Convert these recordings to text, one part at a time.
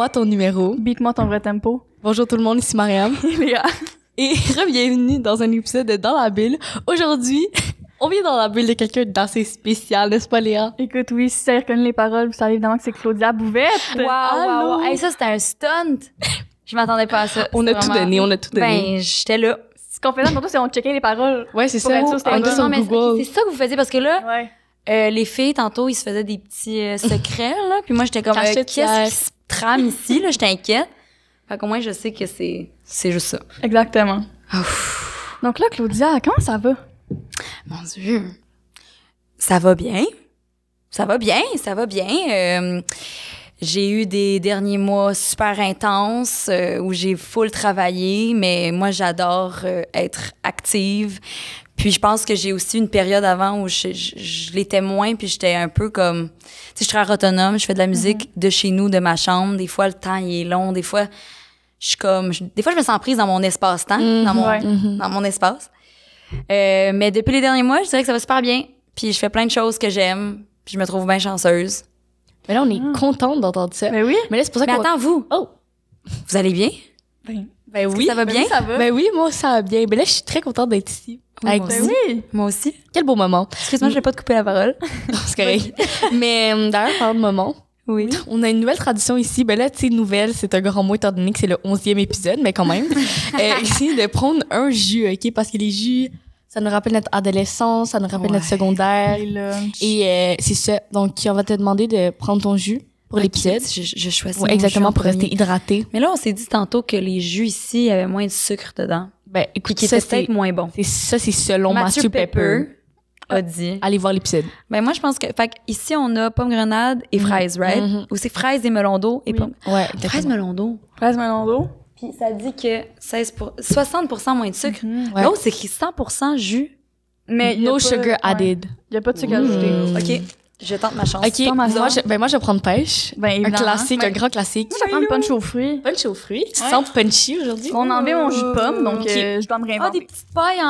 Beat-moi ton numéro. Beat-moi ton vrai tempo. Bonjour tout le monde, ici Mariam. Léa. Et re-bienvenue dans un épisode de Dans la bulle. Aujourd'hui, on vient dans la bulle de quelqu'un d'assez spécial, n'est-ce pas Léa? Écoute, oui, si ça reconnaît les paroles, vous savez évidemment que c'est Claudia Bouvette. Wow. Hey, ça, c'était un stunt. Je m'attendais pas à ça. On a tout donné. Ben, j'étais là. Ce qu'on faisait tantôt, c'est on checkait les paroles. Ouais, c'est Pour ça. être sûr, c'était On bon. était sur mais Google. c'est ça que vous faisiez parce que là, Ouais. les filles, tantôt, ils se faisaient des petits secrets, là. Puis moi, j'étais comme, Cachette qu'est-ce fière. qui se trame ici, là? J'étais inquiète. Fait qu'au moins, je sais que c'est juste ça. Exactement. Ouf. Donc là, Claudia, comment ça va? Mon Dieu. Ça va bien. Ça va bien. J'ai eu des derniers mois super intenses où j'ai full travaillé, mais moi, j'adore être active. Puis je pense que j'ai aussi une période avant où je l'étais moins, puis j'étais un peu comme... Tu sais, je suis très autonome, je fais de la musique de chez nous, de ma chambre. Des fois, le temps, il est long. Des fois, je suis comme... Des fois, je me sens prise dans mon espace-temps, dans mon espace. Mais depuis les derniers mois, je dirais que ça va super bien. Puis je fais plein de choses que j'aime, puis je me trouve bien chanceuse. Mais là, on est contente d'entendre ça. Ben oui. Mais là, c'est pour ça Mais qu'on... attends, vous! Oh! Vous allez bien? Ben oui. Ça va bien? Oui, ça va. Ben oui, moi, ça va bien. Ben là, je suis très contente d'être ici. Avec moi vous. aussi. Oui. Moi aussi. Quel beau moment. Excuse-moi, je vais pas te couper la parole. C'est correct. Mais d'ailleurs, parlant de moment, Oui. on a une nouvelle tradition ici. Ben là, tu sais, nouvelle, c'est un grand mot étant donné que c'est le 11e épisode, mais quand même. Ici, de prendre un jus, OK? Parce que les jus, ça nous rappelle notre adolescence, ça nous rappelle notre secondaire. Et c'est ça. Donc, on va te demander de prendre ton jus pour l'épisode. Je choisis Ouais, mon exactement, jus en pour rester premier. hydraté. Mais là, on s'est dit tantôt que les jus ici, il y avait moins de sucre dedans. Ben, Puis écoute, qui ça, était peut-être moins bon. c'est selon Matthew Pepper. a dit. Allez voir l'épisode. Ben moi, je pense que... Fait ici, on a pomme grenade et fraises, right? Mhm. Ou c'est fraises et melon d'eau et Oui. pomme... Ouais, Fraises, exactement. melon d'eau. Fraise melon d'eau. Puis ça dit que 60% moins de sucre. Ouais. L'autre, c'est écrit 100% jus. Mais No sugar added. Il y a pas de sucre ajouté. OK. Je tente ma chance. OK, moi, je vais prendre pêche. Ben, Un évidemment. classique, Ben, un grand classique. Moi, je vais prendre punch aux fruits. Punch aux fruits. Tu te sens punchy aujourd'hui? On a enlevé mon jus de pomme, donc Ok. je dois me Ah, réinventer. des petites pailles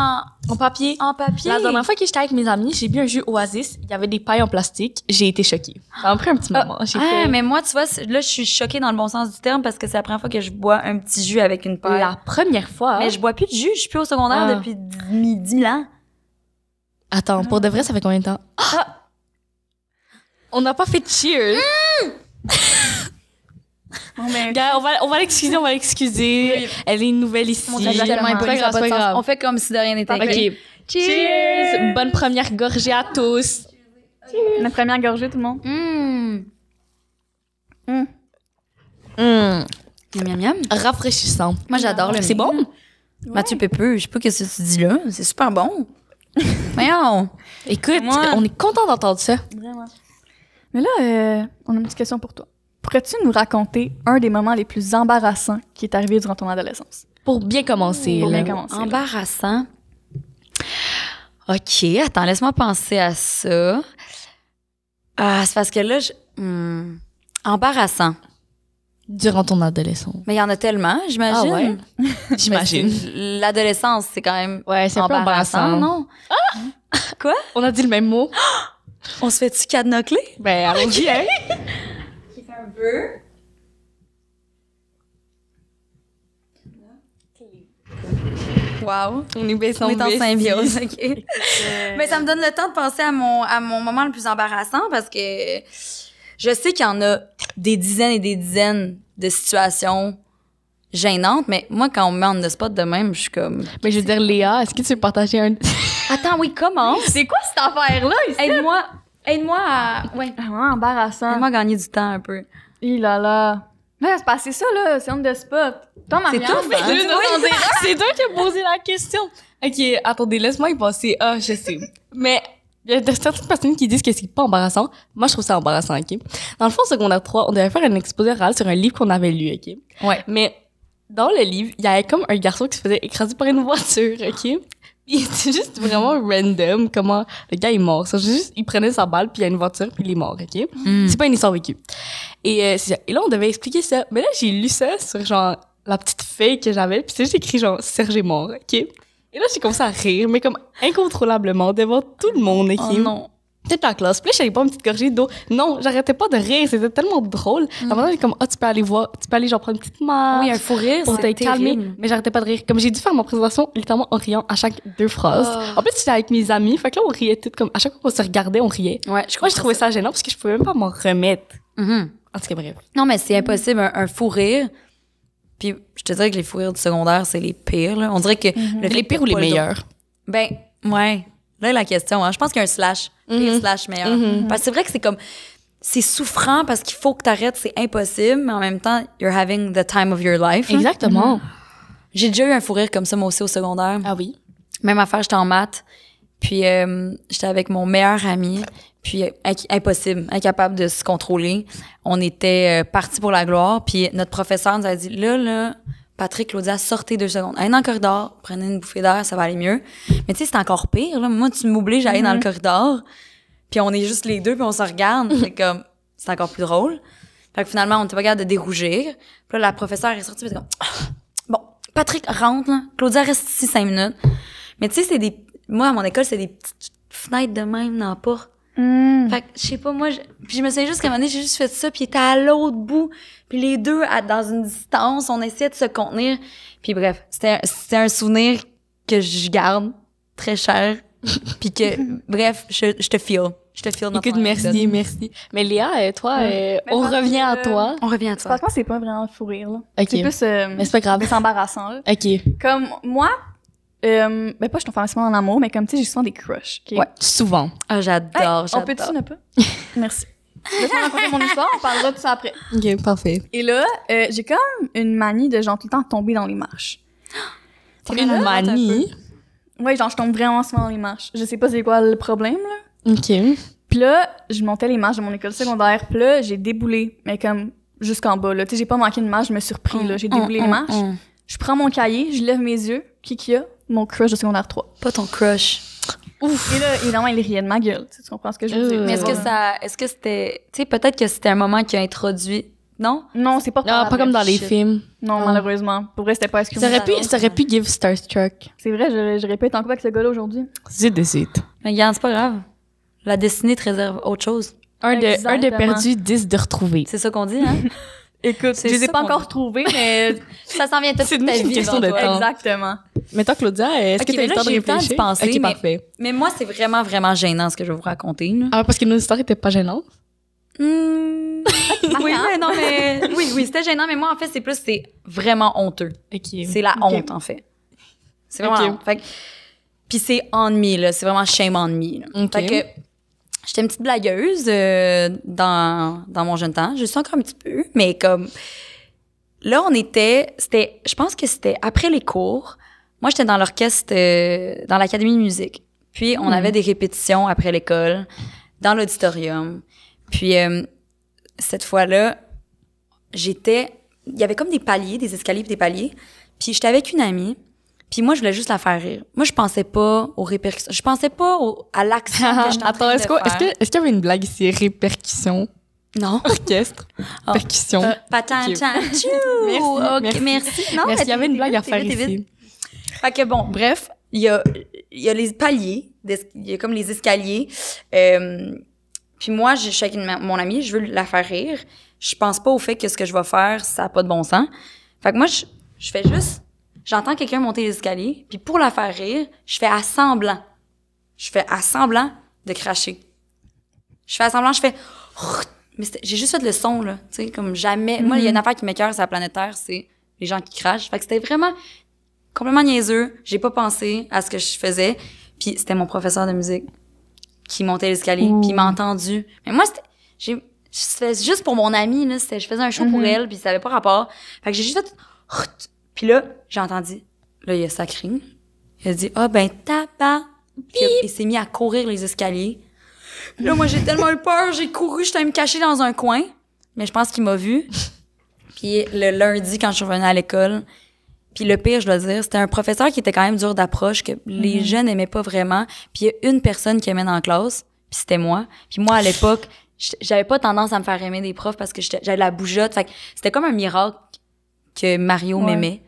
En papier. en papier. La dernière fois que j'étais avec mes amis, j'ai bu un jus Oasis. Il y avait des pailles en plastique. J'ai été choquée. Ça m'a pris un petit moment. J'ai Ah, fait mais moi, tu vois, là, je suis choquée dans le bon sens du terme parce que c'est la première fois que je bois un petit jus avec une paille. la première fois. Mais je bois plus de jus. Je suis plus au secondaire Ah. depuis 10 000 ans. Attends, pour de vrai, ça fait combien de temps? On n'a pas fait de cheers. Bon, ben, Gars, on va l'excuser. Elle est nouvelle ici. Mon Dieu, je suis tellement C'est pas impolie, ça a grave, pas de c'est pas sens. grave. On fait comme si de rien n'était. OK. Cheers! Bonne première gorgée à tous. notre première gorgée, tout le monde. Miam, miam, miam. Rafraîchissant. Moi, j'adore le C'est bon? Mathieu Pepeux, je sais pas ce que tu dis là. C'est super bon. Voyons. Écoute, Moi- on est content d'entendre ça. Vraiment. Mais là, on a une petite question pour toi. Pourrais-tu nous raconter un des moments les plus embarrassants qui est arrivé durant ton adolescence? Pour bien commencer. Pour là. bien commencer. là. Embarrassant. OK, attends, laisse-moi penser à ça. Ah, c'est parce que là, embarrassant. Durant ton adolescence. Mais il y en a tellement, j'imagine. Ah ouais? J'imagine. Ben, l'adolescence, c'est quand même Ouais, c'est un peu embarrassant. non? On a dit le même mot. On se fait-tu cadenocler? Ben, allons-y, hein? Qui fait un peu. Wow. On est bien On est en symbiose, OK. Mais ça me donne le temps de penser à mon moment le plus embarrassant parce que je sais qu'il y en a des dizaines et des dizaines de situations gênantes, mais moi, quand on me met en the spot de même, je suis comme... Mais je veux dire, Léa, est-ce que tu veux partager un... Attends, oui, comment? C'est quoi cette affaire-là ici? Aide-moi à... Ouais. Vraiment embarrassant. Aide-moi à gagner du temps un peu. Hi là là. Mais c'est passé ça, là. C'est on the spot. Toi, Marianne, tout, ben, hein? tu veux nous en dire un? C'est toi qui as posé la question. OK, attendez, laisse-moi y passer. Ah, je sais. Mais il y a certaines personnes qui disent que c'est pas embarrassant. Moi, je trouve ça embarrassant, OK? Dans le fond, secondaire 3, on devait faire un exposé oral sur un livre qu'on avait lu, OK? Ouais. Mais dans le livre, il y avait comme un garçon qui se faisait écraser par une voiture, OK? C'est juste vraiment random comment le gars est mort. C'est juste, il prenait sa balle, puis il y a une voiture, puis il est mort, OK? C'est pas une histoire vécue. Et c'est ça. Et là, on devait expliquer ça. Mais là, j'ai lu ça sur, genre, la petite feuille que j'avais, puis c'est juste écrit, genre, Serge est mort, OK? Et là, j'ai commencé à rire, mais comme incontrôlablement, devant tout le monde, OK? Oh non. toute la classe. Puis là, j'avais pas une petite gorgée d'eau. Non, j'arrêtais pas de rire. C'était tellement drôle. À un moment donné, comme, tu peux aller genre prendre une petite marche. Oui, un fou rire, Pour te c'est calmer. terrible. Mais j'arrêtais pas de rire. Comme j'ai dû faire ma présentation littéralement en riant à chaque 2 phrases. En plus, j'étais avec mes amis. Fait que là, on riait toutes comme, à chaque fois qu'on se regardait, on riait. Ouais, Moi, je trouvais ça gênant parce que je pouvais même pas m'en remettre. Mhm. En tout cas, bref. Non, mais c'est impossible, un fou rire. Puis je te dirais que les fous rires du secondaire, c'est les pires, là. On dirait que... Les pires ou les meilleurs? Ben, ouais. Là, la question, hein. Je pense qu'il y a un slash. Pire slash meilleur. Parce que c'est vrai que c'est comme... C'est souffrant parce qu'il faut que t'arrêtes, c'est impossible, mais en même temps, you're having the time of your life. Hein. Exactement. J'ai déjà eu un fou rire comme ça, moi aussi, au secondaire. Ah oui? Même affaire, j'étais en maths. Puis j'étais avec mon meilleur ami. Puis impossible, incapable de se contrôler. On était partis pour la gloire. Puis notre professeur nous a dit, là, Patrick, Claudia, sortez 2 secondes. Allez dans le corridor, prenez une bouffée d'air, ça va aller mieux. Mais tu sais, c'est encore pire. Là. Moi, tu m'obliges à aller dans le corridor. Puis on est juste les deux, puis on se regarde. C'est comme, c'est encore plus drôle. Fait que finalement, on était pas capable de dérougir. Puis là, la professeure est sortie, puis c'est comme, bon, Patrick, rentre, là. Claudia, reste ici 5 minutes. Mais tu sais, moi, à mon école, c'est des petites fenêtres de même dans la porte. Fait que, je sais pas, moi, puis je me souviens juste qu'à un moment donné, j'ai juste fait ça, puis il était à l'autre bout, puis les deux, dans une distance, on essayait de se contenir. Puis bref, c'était un souvenir que je garde très cher, puis que, bref, je te feel. Je te feel dans Écoute, ton merci. Mais Léa, toi, on parce revient à que- toi. On revient à toi. Franchement, c'est pas vraiment un fou rire, là. Ok. C'est plus, Mais c'est pas grave. c'est embarrassant, là. OK. Comme, moi, ben pas je tombe forcément en amour, mais comme, tu sais, j'ai souvent des crushs, ok? Ouais, souvent. Ah, Hey, j'adore. on peut-tu ne pas? Merci. Laisse-moi raconter mon histoire, on parlera de ça après. OK, parfait. Et là, j'ai comme une manie de genre tout le temps tomber dans les marches. C'est Et une là, manie. Ouais, genre je tombe vraiment souvent dans les marches. Je sais pas c'est quoi le problème, là. OK. Puis là, je montais les marches de mon école secondaire, puis là, j'ai déboulé, mais comme jusqu'en bas, là. Tu sais, j'ai pas manqué une marche, je me suis repris, là. J'ai déboulé les marches. Je prends mon cahier, je lève mes yeux. Qui qu'il y a? Mon crush de secondaire 3. Pas ton crush. Et là, évidemment, il riait de ma gueule. Tu comprends ce que je veux dire? Mais est-ce que c'était, tu sais, peut-être que c'était un moment qui a introduit, non? Non, c'est pas Non, pas comme dans les shit. films. Non, Non. malheureusement. Pour vrai, c'était pas exclu. Ça aurait pu give Starstruck. C'est vrai, j'aurais pu être en couple avec ce gars-là aujourd'hui. C'est décide. Mais regarde, c'est pas grave. La destinée te réserve autre chose. Un de Exactement. perdu, 10 de retrouvé. C'est ça qu'on dit, hein? Écoute, C'est je les ai ça pas qu'on encore dit. trouvés, mais Ça s'en vient toute C'est ta une vie. question devant de toi. temps. exactement. Mais toi, Claudia, est-ce Ok, que tu as mais eu le là, temps de j'ai eu le temps d'y réfléchir? penser, OK, mais- parfait. Mais moi, c'est vraiment, vraiment gênant ce que je vais vous raconter, là. Ah, parce que nos histoires étaient pas gênantes? Oui, mais non, mais... Oui, c'était gênant, mais moi, en fait, c'est vraiment honteux. OK. C'est la honte, en fait. C'est vraiment la Ok. honte. Fait que- Puis c'est on me, là. C'est vraiment shame on me, là. Ok. Fait que j'étais une petite blagueuse dans mon jeune temps. Je suis encore un petit peu, mais comme... Là, je pense que c'était après les cours. Moi, j'étais dans l'orchestre, dans l'académie de musique. Puis, on avait des répétitions après l'école, dans l'auditorium. Puis, cette fois-là, il y avait comme des paliers, des escaliers puis des paliers. Puis, j'étais avec une amie. Puis, moi, je voulais juste la faire rire. Moi, je pensais pas aux répercussions. Je pensais pas à l'action que j'étais en Attends, train de faire. est-ce qu'il y avait une blague ici? Répercussion, Non. orchestre, percussion. Patin, Ok. tchan, tchou. Merci, OK, merci. Non, Merci, il y avait une blague à vite, faire vite, vite. ici. Fait que bon, bref, il y a les paliers, il y a comme les escaliers. Puis moi, je suis avec mon amie, je veux la faire rire. Je pense pas au fait que ce que je vais faire, ça a pas de bon sens. Fait que moi, je fais juste... J'entends quelqu'un monter les escaliers, puis pour la faire rire, je fais à semblant de cracher. Je fais à semblant, je fais... Mais j'ai juste fait le son, là, tu sais, comme jamais... Moi, il y a une affaire qui m'écoeure sur la planète Terre, c'est les gens qui crachent. Fait que c'était vraiment complètement niaiseux. J'ai pas pensé à ce que je faisais. Puis c'était mon professeur de musique qui montait l'escalier, puis il m'a entendu. Mais moi, c'était juste pour mon amie, là, je faisais un show pour elle, puis ça avait pas rapport. Fait que j'ai juste fait... Puis là, j'ai entendu... Là, il a sacré. Il a dit « Ah, ben, tabac! » Puis il s'est mis à courir les escaliers. Puis là, moi, j'ai tellement eu peur, j'ai couru, j'étais allée me cacher dans un coin. Mais je pense qu'il m'a vu. Puis le lundi, quand je suis revenue à l'école, puis le pire, je dois dire, c'était un professeur qui était quand même dur d'approche, que les jeunes aimaient pas vraiment. Puis il y a une personne qui aimait dans la classe, puis c'était moi. Puis moi, à l'époque, j'avais pas tendance à me faire aimer des profs parce que j'avais la bougeotte. Fait que c'était comme un miracle que Mario m'aimait.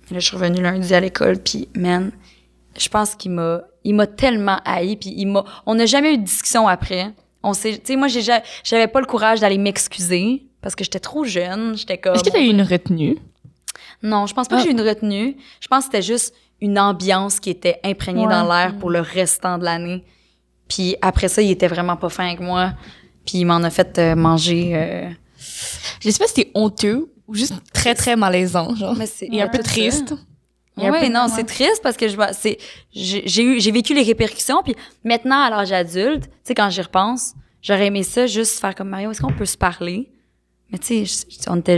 Là, je suis revenue lundi à l'école, puis man, je pense qu'il m'a tellement haï, puis on n'a jamais eu de discussion après. Tu sais, moi, j'avais pas le courage d'aller m'excuser parce que j'étais trop jeune. J'étais comme. Est-ce que t'as eu une retenue? Non, je pense pas que j'ai eu une retenue. Je pense que c'était juste une ambiance qui était imprégnée dans l'air pour le restant de l'année. Puis après ça, il était vraiment pas fin avec moi. Puis il m'en a fait manger. Je sais pas si c'était honteux ou juste très, très malaisant, genre. Mais c'est Et un peu triste. Oui, non, c'est triste parce que j'ai vécu les répercussions. Puis maintenant, à l'âge adulte, tu sais, quand j'y repense, j'aurais aimé ça juste faire comme Mario, est-ce qu'on peut se parler? Mais tu sais,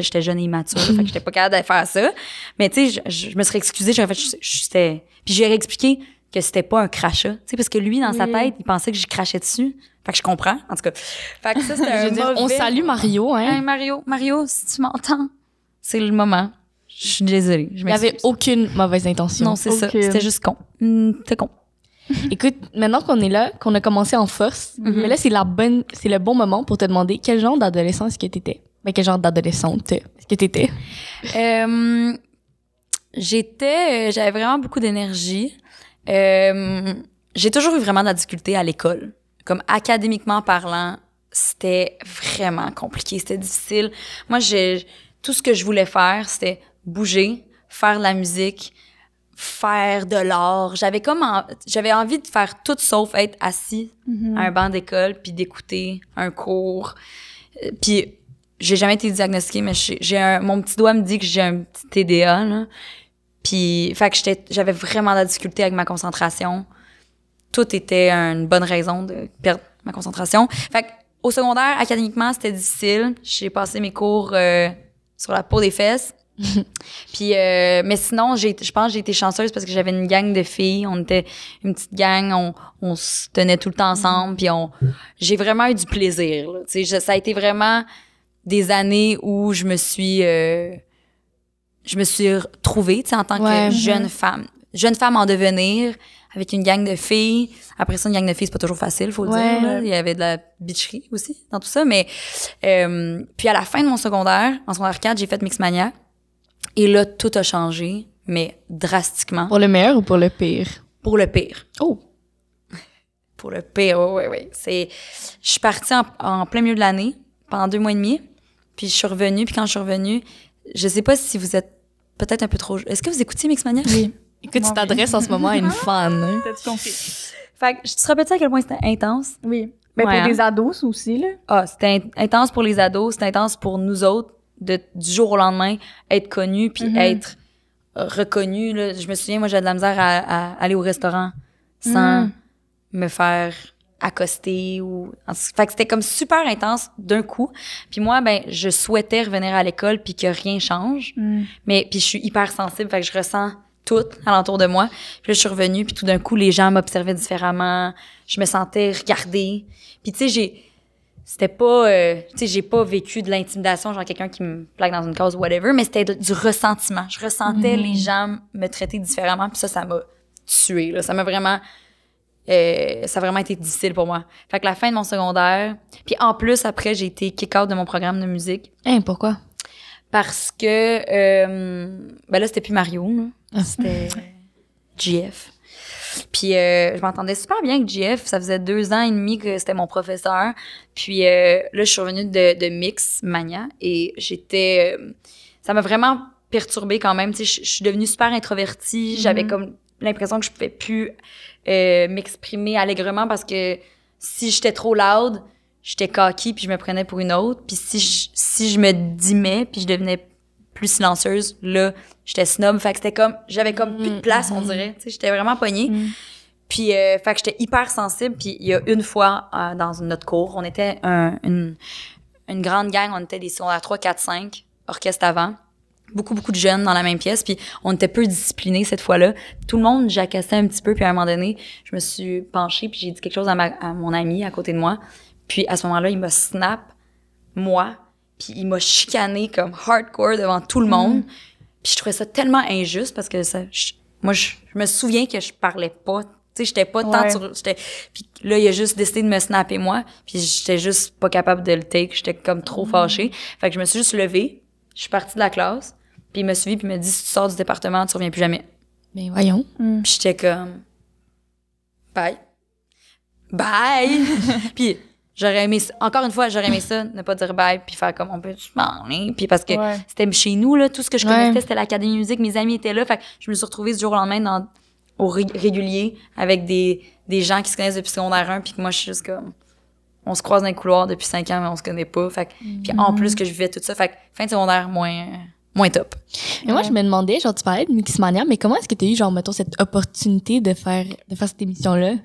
j'étais jeune et immature, fait que j'étais pas capable de faire ça. Mais tu sais, je me serais excusée, j'aurais fait, puis j'aurais expliqué que c'était pas un crachat, tu sais, parce que lui, dans sa tête, il pensait que je crachais dessus. Fait que je comprends, en tout cas. Fait que ça, c'était un mauvais... On salue Mario, hein. Hey, Mario, si tu m'entends, c'est le moment. Je suis désolée. Il y avait aucune mauvaise intention. Non, c'est ça. C'était juste con. C'était con. Écoute, maintenant qu'on est là, qu'on a commencé en force, mais là, c'est le bon moment pour te demander quel genre d'adolescent est-ce que t'étais? Mais quel genre d'adolescente est-ce que t'étais? J'avais vraiment beaucoup d'énergie. J'ai toujours eu vraiment de la difficulté à l'école. Comme académiquement parlant, c'était vraiment compliqué, c'était difficile. Moi, tout ce que je voulais faire, c'était bouger, faire de la musique, faire de l'art. J'avais envie de faire tout sauf être assis à un banc d'école puis d'écouter un cours. Puis j'ai jamais été diagnostiquée, mais mon petit doigt me dit que j'ai un petit TDA, là. Puis, fait que j'avais vraiment de la difficulté avec ma concentration. Tout était une bonne raison de perdre ma concentration. Fait que, au secondaire, académiquement, c'était difficile. J'ai passé mes cours sur la peau des fesses. Puis, mais sinon, je pense que j'ai été chanceuse parce que j'avais une gang de filles. On était une petite gang, on se tenait tout le temps ensemble. Puis j'ai vraiment eu du plaisir, là. Tu sais, ça a été vraiment des années où je me suis retrouvée, tu sais, en tant que jeune femme en devenir, avec une gang de filles. Après ça, une gang de filles, c'est pas toujours facile, faut le dire, là. Il y avait de la bitcherie aussi dans tout ça, mais puis à la fin de mon secondaire, en secondaire 4, j'ai fait Mixmania. Et là, tout a changé, mais drastiquement. Pour le meilleur ou pour le pire? Pour le pire. Oh! Pour le pire, oui. Je suis partie en plein milieu de l'année, pendant 2 mois et demi, puis je suis revenue, puis quand je suis revenue, je sais pas si vous êtes peut-être un peu trop... Est-ce que vous écoutez Mixmania? Oui. Écoute, tu t'adresses en ce moment à une fan. Hein? T'as-tu compris? Fait que, je te rappelle à quel point c'était intense? Oui. Mais pour des ados aussi, là. Ah, c'était intense pour les ados, c'était intense pour nous autres, du jour au lendemain, être connus, puis être reconnus, là. Je me souviens, moi, j'avais de la misère à aller au restaurant sans me faire accoster ou... Fait que c'était comme super intense d'un coup. Puis moi, je souhaitais revenir à l'école puis que rien change. Mais puis je suis hyper sensible, fait que je ressens tout alentour de moi. Puis là, je suis revenue, puis tout d'un coup, les gens m'observaient différemment. Je me sentais regardée. Puis tu sais, c'était pas... tu sais, j'ai pas vécu de l'intimidation, genre quelqu'un qui me plaque dans une case ou whatever, mais c'était du ressentiment. Je ressentais les gens me traiter différemment, puis ça m'a tuée, là. Ça m'a vraiment... ça a vraiment été difficile pour moi. Fait que la fin de mon secondaire... Puis en plus, après, j'ai été kick-out de mon programme de musique. Pourquoi? Parce que... là, c'était plus Mario, là. C'était GF. Puis je m'entendais super bien avec GF. Ça faisait 2 ans et demi que c'était mon professeur. Puis là, je suis revenue de Mixmania et j'étais... ça m'a vraiment perturbée quand même. Tu sais, je suis devenue super introvertie. J'avais comme l'impression que je pouvais plus m'exprimer allègrement parce que si j'étais trop loud, j'étais cocky puis je me prenais pour une autre. Puis si je me dimais puis je devenais plus silencieuse, là, j'étais snob. Fait que c'était comme... J'avais comme plus de place, on dirait. Tu sais, j'étais vraiment pognée. Puis, fait que j'étais hyper sensible. Puis il y a une fois, dans notre cours, on était une grande gang. On était des secondaires 3, 4, 5, orchestre avant. Beaucoup de jeunes dans la même pièce. Puis on était peu disciplinés cette fois-là. Tout le monde jacassait un petit peu. Puis à un moment donné, je me suis penchée puis j'ai dit quelque chose à mon ami à côté de moi. Puis à ce moment-là, il m'a snap, moi, puis il m'a chicané comme hardcore devant tout le monde. Puis je trouvais ça tellement injuste parce que je me souviens que je parlais pas. Tu sais, j'étais pas tant sur... Puis là, il a juste décidé de me snapper moi. Puis j'étais juste pas capable de le take. J'étais comme trop fâchée. Fait que je me suis juste levée. Je suis partie de la classe. Puis il m'a suivi puis il m'a dit, si tu sors du département, tu reviens plus jamais. Mais voyons. Puis j'étais comme... Bye. Bye! Puis j'aurais aimé ça, encore une fois, j'aurais aimé ça, ne pas dire bye, puis faire comme on peut se parler. Puis parce que c'était chez nous, là, tout ce que je connaissais, c'était l'Académie de musique, mes amis étaient là. Fait que je me suis retrouvée du jour au lendemain au régulier avec des gens qui se connaissent depuis secondaire 1, puis que moi, je suis juste comme... On se croise dans les couloirs depuis 5 ans, mais on se connaît pas. Fait que, puis en plus que je vivais tout ça, fait que fin de secondaire, moins top. Mais moi, je me demandais, genre, tu parlais de Mixmania, mais comment est-ce que tu as eu, genre, mettons, cette opportunité de faire cette émission-là?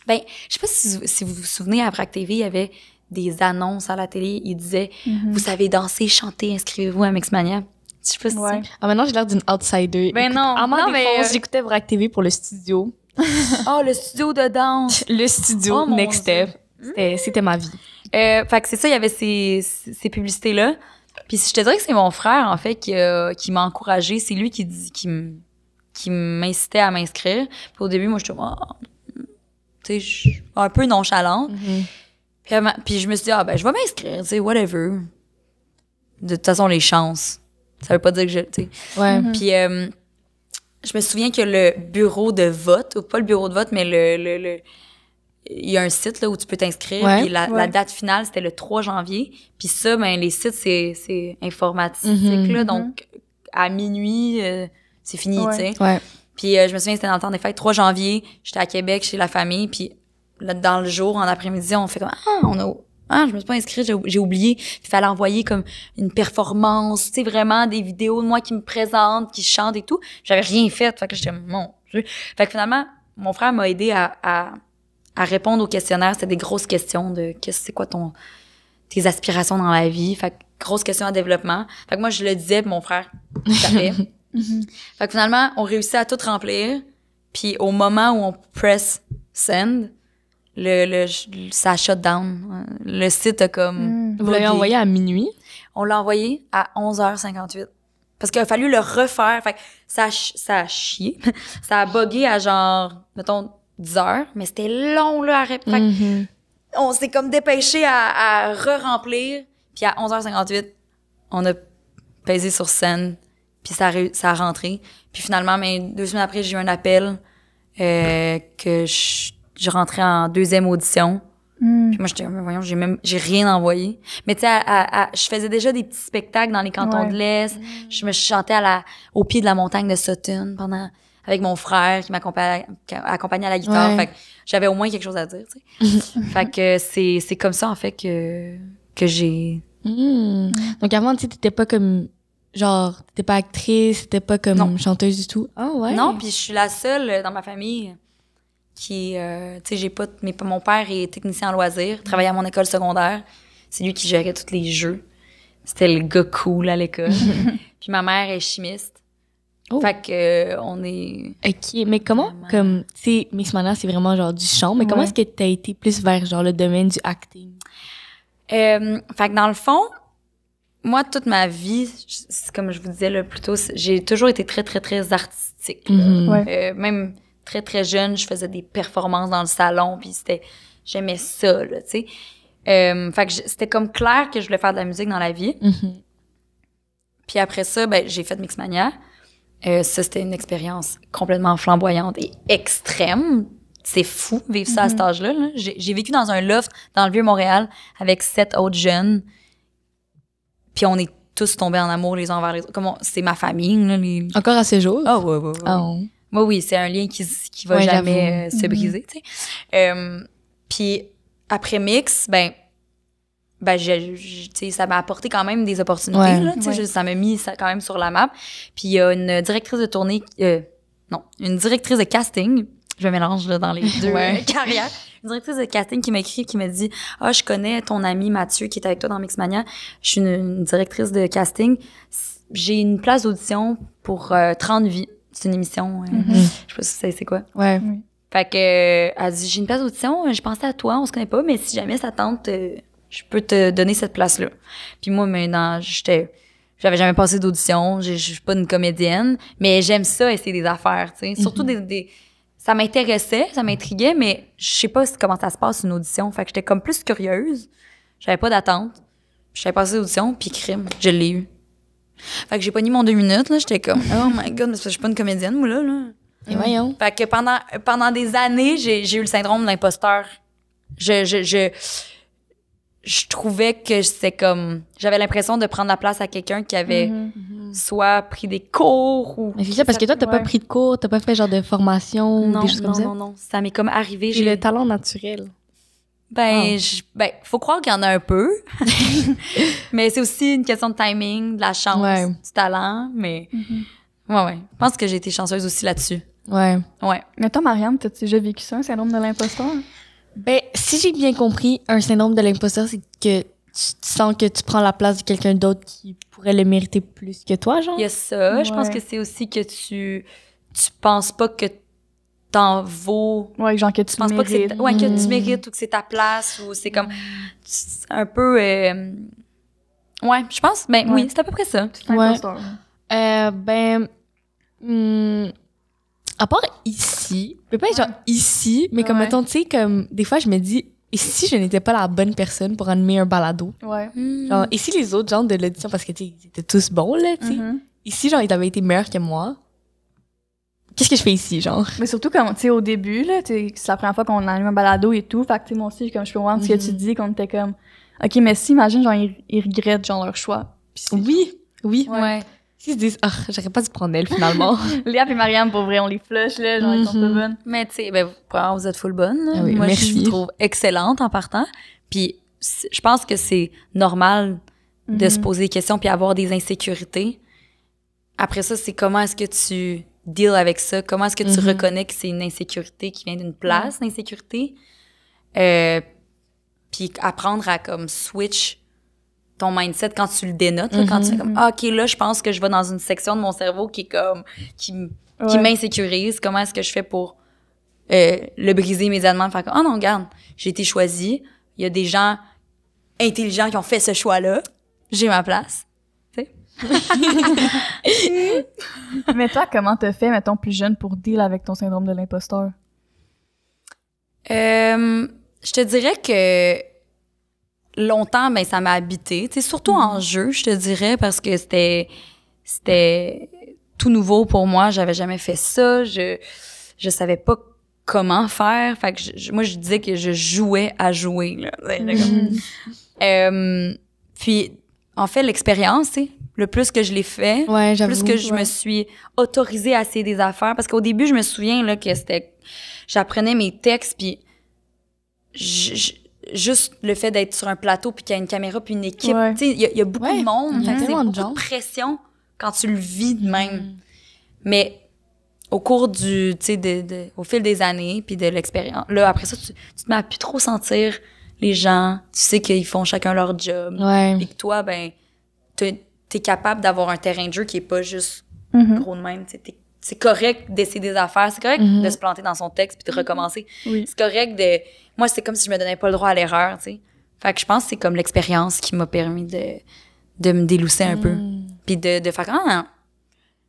Ben, je sais pas si vous vous souvenez, à Vrac TV, il y avait des annonces à la télé. Ils disaient, vous savez danser, chanter, inscrivez-vous à Mixmania. Je sais pas si c'est... Ah, maintenant, j'ai l'air d'une outsider. Ben Écoute, non. à ma Non, mais, défense, j'écoutais Vrac TV pour le studio. Oh, le studio de danse! Le studio, Oh, mon Next Dieu. Step. C'était ma vie. Fait que c'est ça, il y avait ces publicités-là. Puis je te dirais que c'est mon frère, en fait, qui m'a encouragée. C'est lui qui m'incitait à m'inscrire. Puis au début, moi, j'étais tu sais, un peu nonchalante. Puis je me suis dit, je vais m'inscrire, tu sais, whatever. De toute façon, les chances. Ça veut pas dire que tu sais. Ouais. Puis je me souviens que le bureau de vote, ou pas le bureau de vote, mais il y a un site là où tu peux t'inscrire. Ouais. Puis la date finale, c'était le 3 janvier. Puis ça, ben les sites, c'est informatique, là. Donc, à minuit, c'est fini, tu sais. Ouais. Puis je me souviens, c'était dans le temps des fêtes, 3 janvier. J'étais à Québec, chez la famille. Puis là, dans le jour, en après-midi, on fait comme je me suis pas inscrite, j'ai oublié. Il fallait envoyer comme une performance, tu sais, vraiment des vidéos de moi qui me présentent, qui chantent et tout. J'avais rien fait. Fait que j'étais, mon Dieu. Fait que finalement, mon frère m'a aidé à répondre aux questionnaires. C'était des grosses questions de c'est quoi tes aspirations dans la vie. Fait que grosses questions à développement. Fait que moi, je le disais, puis mon frère savait. Fait que finalement, on réussit à tout remplir. Puis au moment où on press send, ça shut down. Le site a comme... Vous l'avez envoyé à minuit? On l'a envoyé à 11h58. Parce qu'il a fallu le refaire. Fait que ça a chié. Ça a buggé à genre, mettons, 10 heures. Mais c'était long, là, à fait que on s'est comme dépêché à re-remplir. Puis à 11h58, on a pesé sur send. Puis ça a rentré. Puis finalement, 2 semaines après, j'ai eu un appel que je rentrais en 2e audition. Puis moi, j'étais, voyons, j'ai rien envoyé. Mais tu sais, je faisais déjà des petits spectacles dans les cantons de l'Est. Je me chantais au pied de la montagne de Sutton avec mon frère qui m'accompagnait à la guitare. Ouais. Fait que j'avais au moins quelque chose à dire, tu sais. Fait que c'est comme ça, en fait, que j'ai... Donc avant, tu sais, t'étais pas comme... Genre, t'étais pas actrice, t'étais pas comme chanteuse du tout. Ah ouais? Non, puis je suis la seule dans ma famille qui, tu sais, mon père est technicien en loisirs, travaillait à mon école secondaire. C'est lui qui gérait tous les jeux. C'était le gars cool à l'école. Puis ma mère est chimiste. Oh. Fait que on est... OK, mais comment, comme, tu sais, Mixmania, c'est vraiment genre du chant, mais comment est-ce que t'as été plus vers genre le domaine du acting? Fait que dans le fond, moi, toute ma vie, comme je vous disais là, plus tôt, j'ai toujours été très, très, très artistique. Même très, très jeune, je faisais des performances dans le salon, puis j'aimais ça, là, tu sais. Fait que c'était comme clair que je voulais faire de la musique dans la vie. Puis après ça, j'ai fait Mixmania. Ça, c'était une expérience complètement flamboyante et extrême. C'est fou, vivre ça à cet âge-là. Là. J'ai vécu dans un loft dans le Vieux-Montréal avec 7 autres jeunes. Puis on est tous tombés en amour les uns envers les autres. C'est ma famille, là. Encore à ce jour? Ah, ouais. Oh. Moi, oui, c'est un lien qui va jamais se briser, tu sais. Puis après Mix, tu sais, ça m'a apporté quand même des opportunités, là, tu sais, ça m'a mis quand même sur la map. Puis il y a une directrice de tournée, une directrice de casting, je me mélange là, dans les deux carrières, une directrice de casting qui m'a écrit, qui m'a dit « Ah, je connais ton ami Mathieu qui est avec toi dans Mixmania, je suis une directrice de casting, j'ai une place d'audition pour 30 vies. » C'est une émission, je sais pas si c'est quoi. Ouais. Fait que, elle dit « J'ai une place d'audition, je pensais à toi, on se connaît pas, mais si jamais ça tente... je peux te donner cette place-là. » Puis moi, maintenant, j'avais jamais passé d'audition, je suis pas une comédienne, mais j'aime ça, essayer des affaires, tu sais. Surtout ça m'intéressait, ça m'intriguait, mais je sais pas comment ça se passe une audition. Fait que j'étais comme plus curieuse. J'avais pas d'attente. J'avais passé l'audition, puis crime, je l'ai eu. Fait que j'ai pas mis mon 2 minutes, là. J'étais comme, oh my god, mais je suis pas une comédienne, moi, là. Et voyons. Fait que pendant des années, j'ai eu le syndrome de l'imposteur. Je trouvais que c'est comme... J'avais l'impression de prendre la place à quelqu'un qui avait soit pris des cours ou... Mais c'est ça, parce que toi, t'as pas pris de cours, t'as pas fait genre de formation, Non, des choses comme ça. non. Ça m'est comme arrivé. J'ai le talent naturel. Faut croire qu'il y en a un peu. Mais c'est aussi une question de timing, de la chance, du talent. Mais ouais. Je pense que j'ai été chanceuse aussi là-dessus. Ouais. Mais toi, Marianne, t'as déjà vécu ça, un syndrome de l'imposteur? Ben, si j'ai bien compris, un syndrome de l'imposteur, c'est que tu sens que tu prends la place de quelqu'un d'autre qui pourrait le mériter plus que toi, genre. Il y a ça. Ouais. Je pense que c'est aussi que tu penses pas que t'en vaux. Ouais, genre que tu penses pas que mérites. que tu mérites ou que c'est ta place ou c'est comme c'est un peu je pense oui, c'est à peu près ça. C'est l'imposteur. À part ici, peut-être genre ici, mais comme mettons, tu sais, comme des fois je me dis, et si je n'étais pas la bonne personne pour animer un balado? Ouais. Genre, et si les autres gens de l'audition, parce que tu sais, ils étaient tous bons, là, tu sais. Ici, genre, ils avaient été meilleurs que moi. Qu'est-ce que je fais ici, genre? Mais surtout, comme, tu sais, au début, là, c'est la première fois qu'on anime un balado et tout. Fait que, tu sais, moi aussi, comme je peux voir ce que tu dis, qu'on était comme, OK, mais si, imagine, genre, ils regrettent, genre, leur choix. Oui. Ouais. S'ils se disent, j'aurais pas dû prendre elle, finalement. Léa et Marianne, pour vrai, on les flush, là, genre, ils sont pas bonnes. Mais tu sais, premièrement, vous êtes full bonne. Là. Ah oui, moi, merci. je vous trouve excellente en partant. Puis je pense que c'est normal de se poser des questions puis avoir des insécurités. Après ça, c'est comment est-ce que tu deal avec ça? Comment est-ce que tu reconnais que c'est une insécurité qui vient d'une place d'insécurité? Puis apprendre à comme switch ton mindset quand tu le dénotes, là, quand tu fais comme OK, là, je pense que je vais dans une section de mon cerveau qui est comme qui m'insécurise. Comment est-ce que je fais pour le briser immédiatement? Faire comme non, regarde, j'ai été choisie. Il y a des gens intelligents qui ont fait ce choix-là. J'ai ma place. Tu sais? Mais toi, comment t'as fait, mettons, plus jeune pour deal avec ton syndrome de l'imposteur? Je te dirais que longtemps, ça m'a habité. Tu sais, surtout en jeu, je te dirais, parce que c'était tout nouveau pour moi. J'avais jamais fait ça. Je savais pas comment faire. Fait que moi, je disais que je jouais à jouer, là. Puis, en fait, l'expérience, tu sais, le plus que je l'ai fait, plus que je me suis autorisée à essayer des affaires. Parce qu'au début, je me souviens, là, que j'apprenais mes textes, puis juste le fait d'être sur un plateau puis qu'il y a une caméra puis une équipe, tu sais, il y a beaucoup de monde, fait que c'est beaucoup de pression quand tu le vis de même. Mais au cours du, tu sais, au fil des années puis de l'expérience, là, après ça, tu te mets à plus trop sentir les gens, tu sais qu'ils font chacun leur job, et que toi, t'es capable d'avoir un terrain de jeu qui est pas juste gros de même, tu sais, c'est correct d'essayer des affaires, c'est correct de se planter dans son texte puis de recommencer. C'est correct moi, c'est comme si je me donnais pas le droit à l'erreur, tu sais. Fait que je pense que c'est comme l'expérience qui m'a permis de me délousser un peu. Puis de faire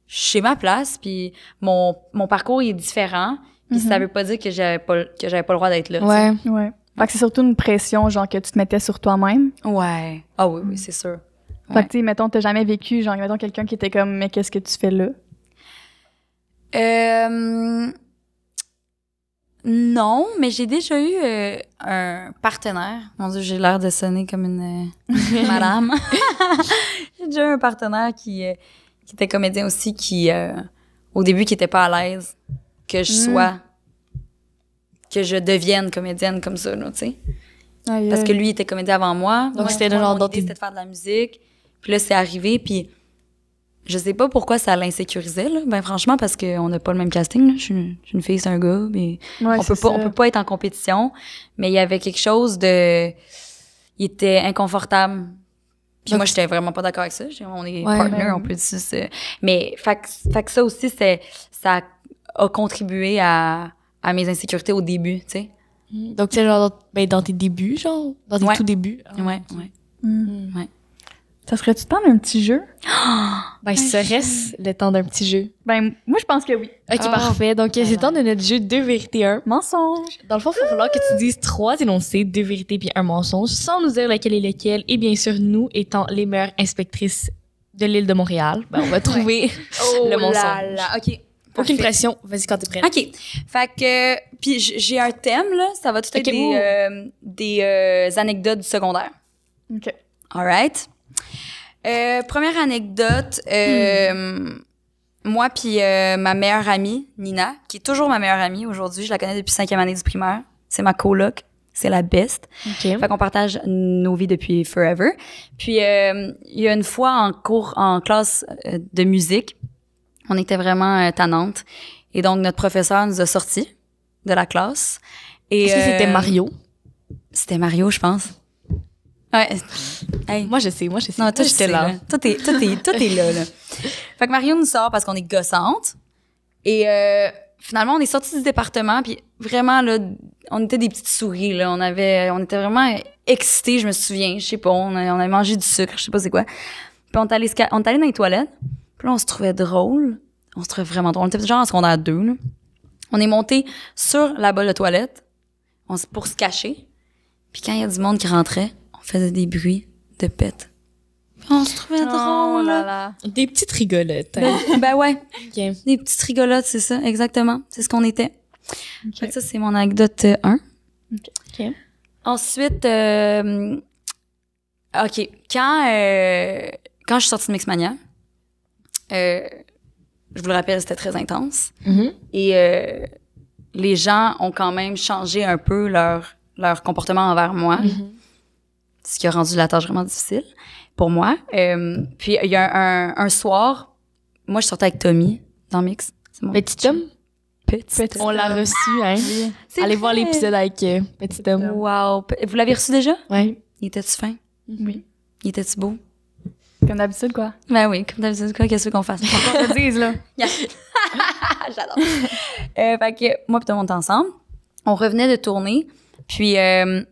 je sais ma place, puis mon parcours il est différent, puis ça veut pas dire que j'avais pas le droit d'être là. Ouais. Fait que c'est surtout une pression, genre, que tu te mettais sur toi-même. Ouais. Ah oui, c'est sûr. Fait que, tu sais, mettons, t'as jamais vécu, genre, mettons, quelqu'un qui était comme, mais qu'est-ce que tu fais là? Non, mais j'ai déjà eu un partenaire. Mon Dieu, j'ai l'air de sonner comme une madame. J'ai déjà eu un partenaire qui était comédien aussi, qui, au début, qui était pas à l'aise que je devienne comédienne comme ça, tu sais. Parce que lui, il était comédien avant moi. Donc, c'était le genre c'était de faire de la musique. Puis là, c'est arrivé, puis je sais pas pourquoi ça l'insécurisait, là. Franchement, parce qu'on n'a pas le même casting, là. Je suis une fille, c'est un gars, mais on peut pas être en compétition. Mais il y avait quelque chose il était inconfortable. Puis moi, j'étais vraiment pas d'accord avec ça. On est partners, on peut dire ça. Mais, fait que ça aussi, ça a contribué à mes insécurités au début, tu sais. Donc, tu sais, genre, dans tes débuts, genre, dans tes tout débuts. Ouais. Ça serait-tu temps d'un petit jeu? Serait-ce le temps d'un petit jeu? Moi, je pense que oui. OK, parfait. Donc, c'est le temps de notre jeu 2 vérités, 1 mensonge. Dans le fond, il va falloir que tu dises 3 énoncés, 2 vérités puis 1 mensonge, sans nous dire lequel est lequel. Et bien sûr, nous, étant les meilleures inspectrices de l'île de Montréal, on va trouver le mensonge. OK. Aucune pression. Vas-y quand t'es prête. OK. Fait que, puis j'ai un thème, là. Ça va tout être des anecdotes du secondaire. OK. All right. Première anecdote, moi puis ma meilleure amie, Nina, qui est toujours ma meilleure amie aujourd'hui, je la connais depuis 5e année du primaire. C'est ma coloc. C'est la best. OK. Fait qu'on partage nos vies depuis forever. Puis, il y a une fois en classe de musique, on était vraiment tannantes. Et donc, notre professeur nous a sortis de la classe. Et, Est-ce que c'était Mario? C'était Mario, je pense. Ouais. Hey. Moi, je sais. Non, toi, j'étais là. Toi, t'es là. Fait que Mario nous sort parce qu'on est gossante. Et finalement, on est sortis du département, puis vraiment, là, on était des petites souris, là. On était vraiment excités, je me souviens. Je sais pas, on avait mangé du sucre, je sais pas c'est quoi. Puis on est allé dans les toilettes. Puis là, on se trouvait drôle. On se trouvait vraiment drôle. On était genre en secondaire 2, là. On est monté sur la bolle de toilette pour se cacher. Puis quand il y a du monde qui rentrait, on faisait des bruits de pète. On se trouvait drôle. Là. Des petites rigolotes. Ben ouais. OK. Des petites rigolotes, c'est ça, exactement. C'est ce qu'on était. OK. Fait que ça, c'est mon anecdote 1. OK. Ensuite, OK. Quand je suis sortie de Mixmania, je vous le rappelle, c'était très intense. Mhm. Et les gens ont quand même changé un peu leur comportement envers moi, ce qui a rendu la tâche vraiment difficile pour moi. Puis il y a un soir, moi je sortais avec Tommy dans Mix. C'est mon Petit homme? petit. On l'a reçu, hein? C'est Allez voir vrai. l'épisode avec Petit homme. Wow. Vous l'avez reçu déjà? Ouais. Il était-tu fin? Oui. Il était-tu beau? Comme d'habitude, quoi. Ben oui, comme d'habitude, quoi, qu'est-ce qu'on fasse? On te dise, là. J'adore. Fait que moi pis tout le monde était ensemble. On revenait de tourner. Puis, dans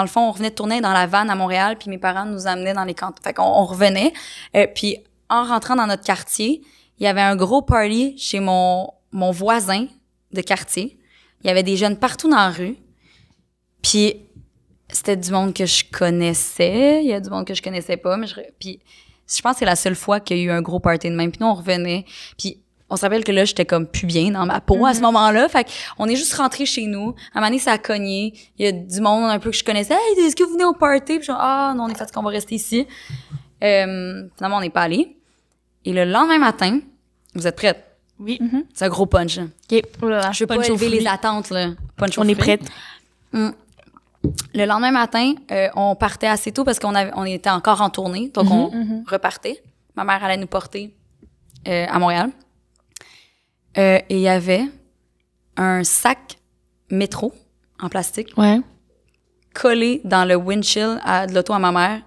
le fond, on revenait de tourner dans la vanne à Montréal. Puis mes parents nous amenaient dans les cantons. Fait qu'on revenait. Puis en rentrant dans notre quartier, il y avait un gros party chez mon voisin de quartier. Il y avait des jeunes partout dans la rue. Puis c'était du monde que je connaissais. Il y a du monde que je connaissais pas. Puis je pense que c'est la seule fois qu'il y a eu un gros party de même. Puis nous, on revenait. Puis on se rappelle que là, j'étais comme plus bien dans ma peau à ce moment-là. Fait qu'on est juste rentrés chez nous. À un moment donné, ça a cogné. Il y a du monde un peu que je connaissais. « Hey, est-ce que vous venez au party? » Puis genre, « Ah, non, on est fatigués, on va rester ici. » Finalement, on n'est pas allés. Et le lendemain matin, vous êtes prêtes? Oui. C'est un gros punch, là. OK. Oh là là. Je veux pas Punch aux élever les fruits. attentes, là. Punch aux On est fruits. prête. Le lendemain matin, on partait assez tôt parce on était encore en tournée. Donc, on repartait. Ma mère allait nous porter à Montréal. Et il y avait un sac métro en plastique Ouais. collé dans le windshield de l'auto à ma mère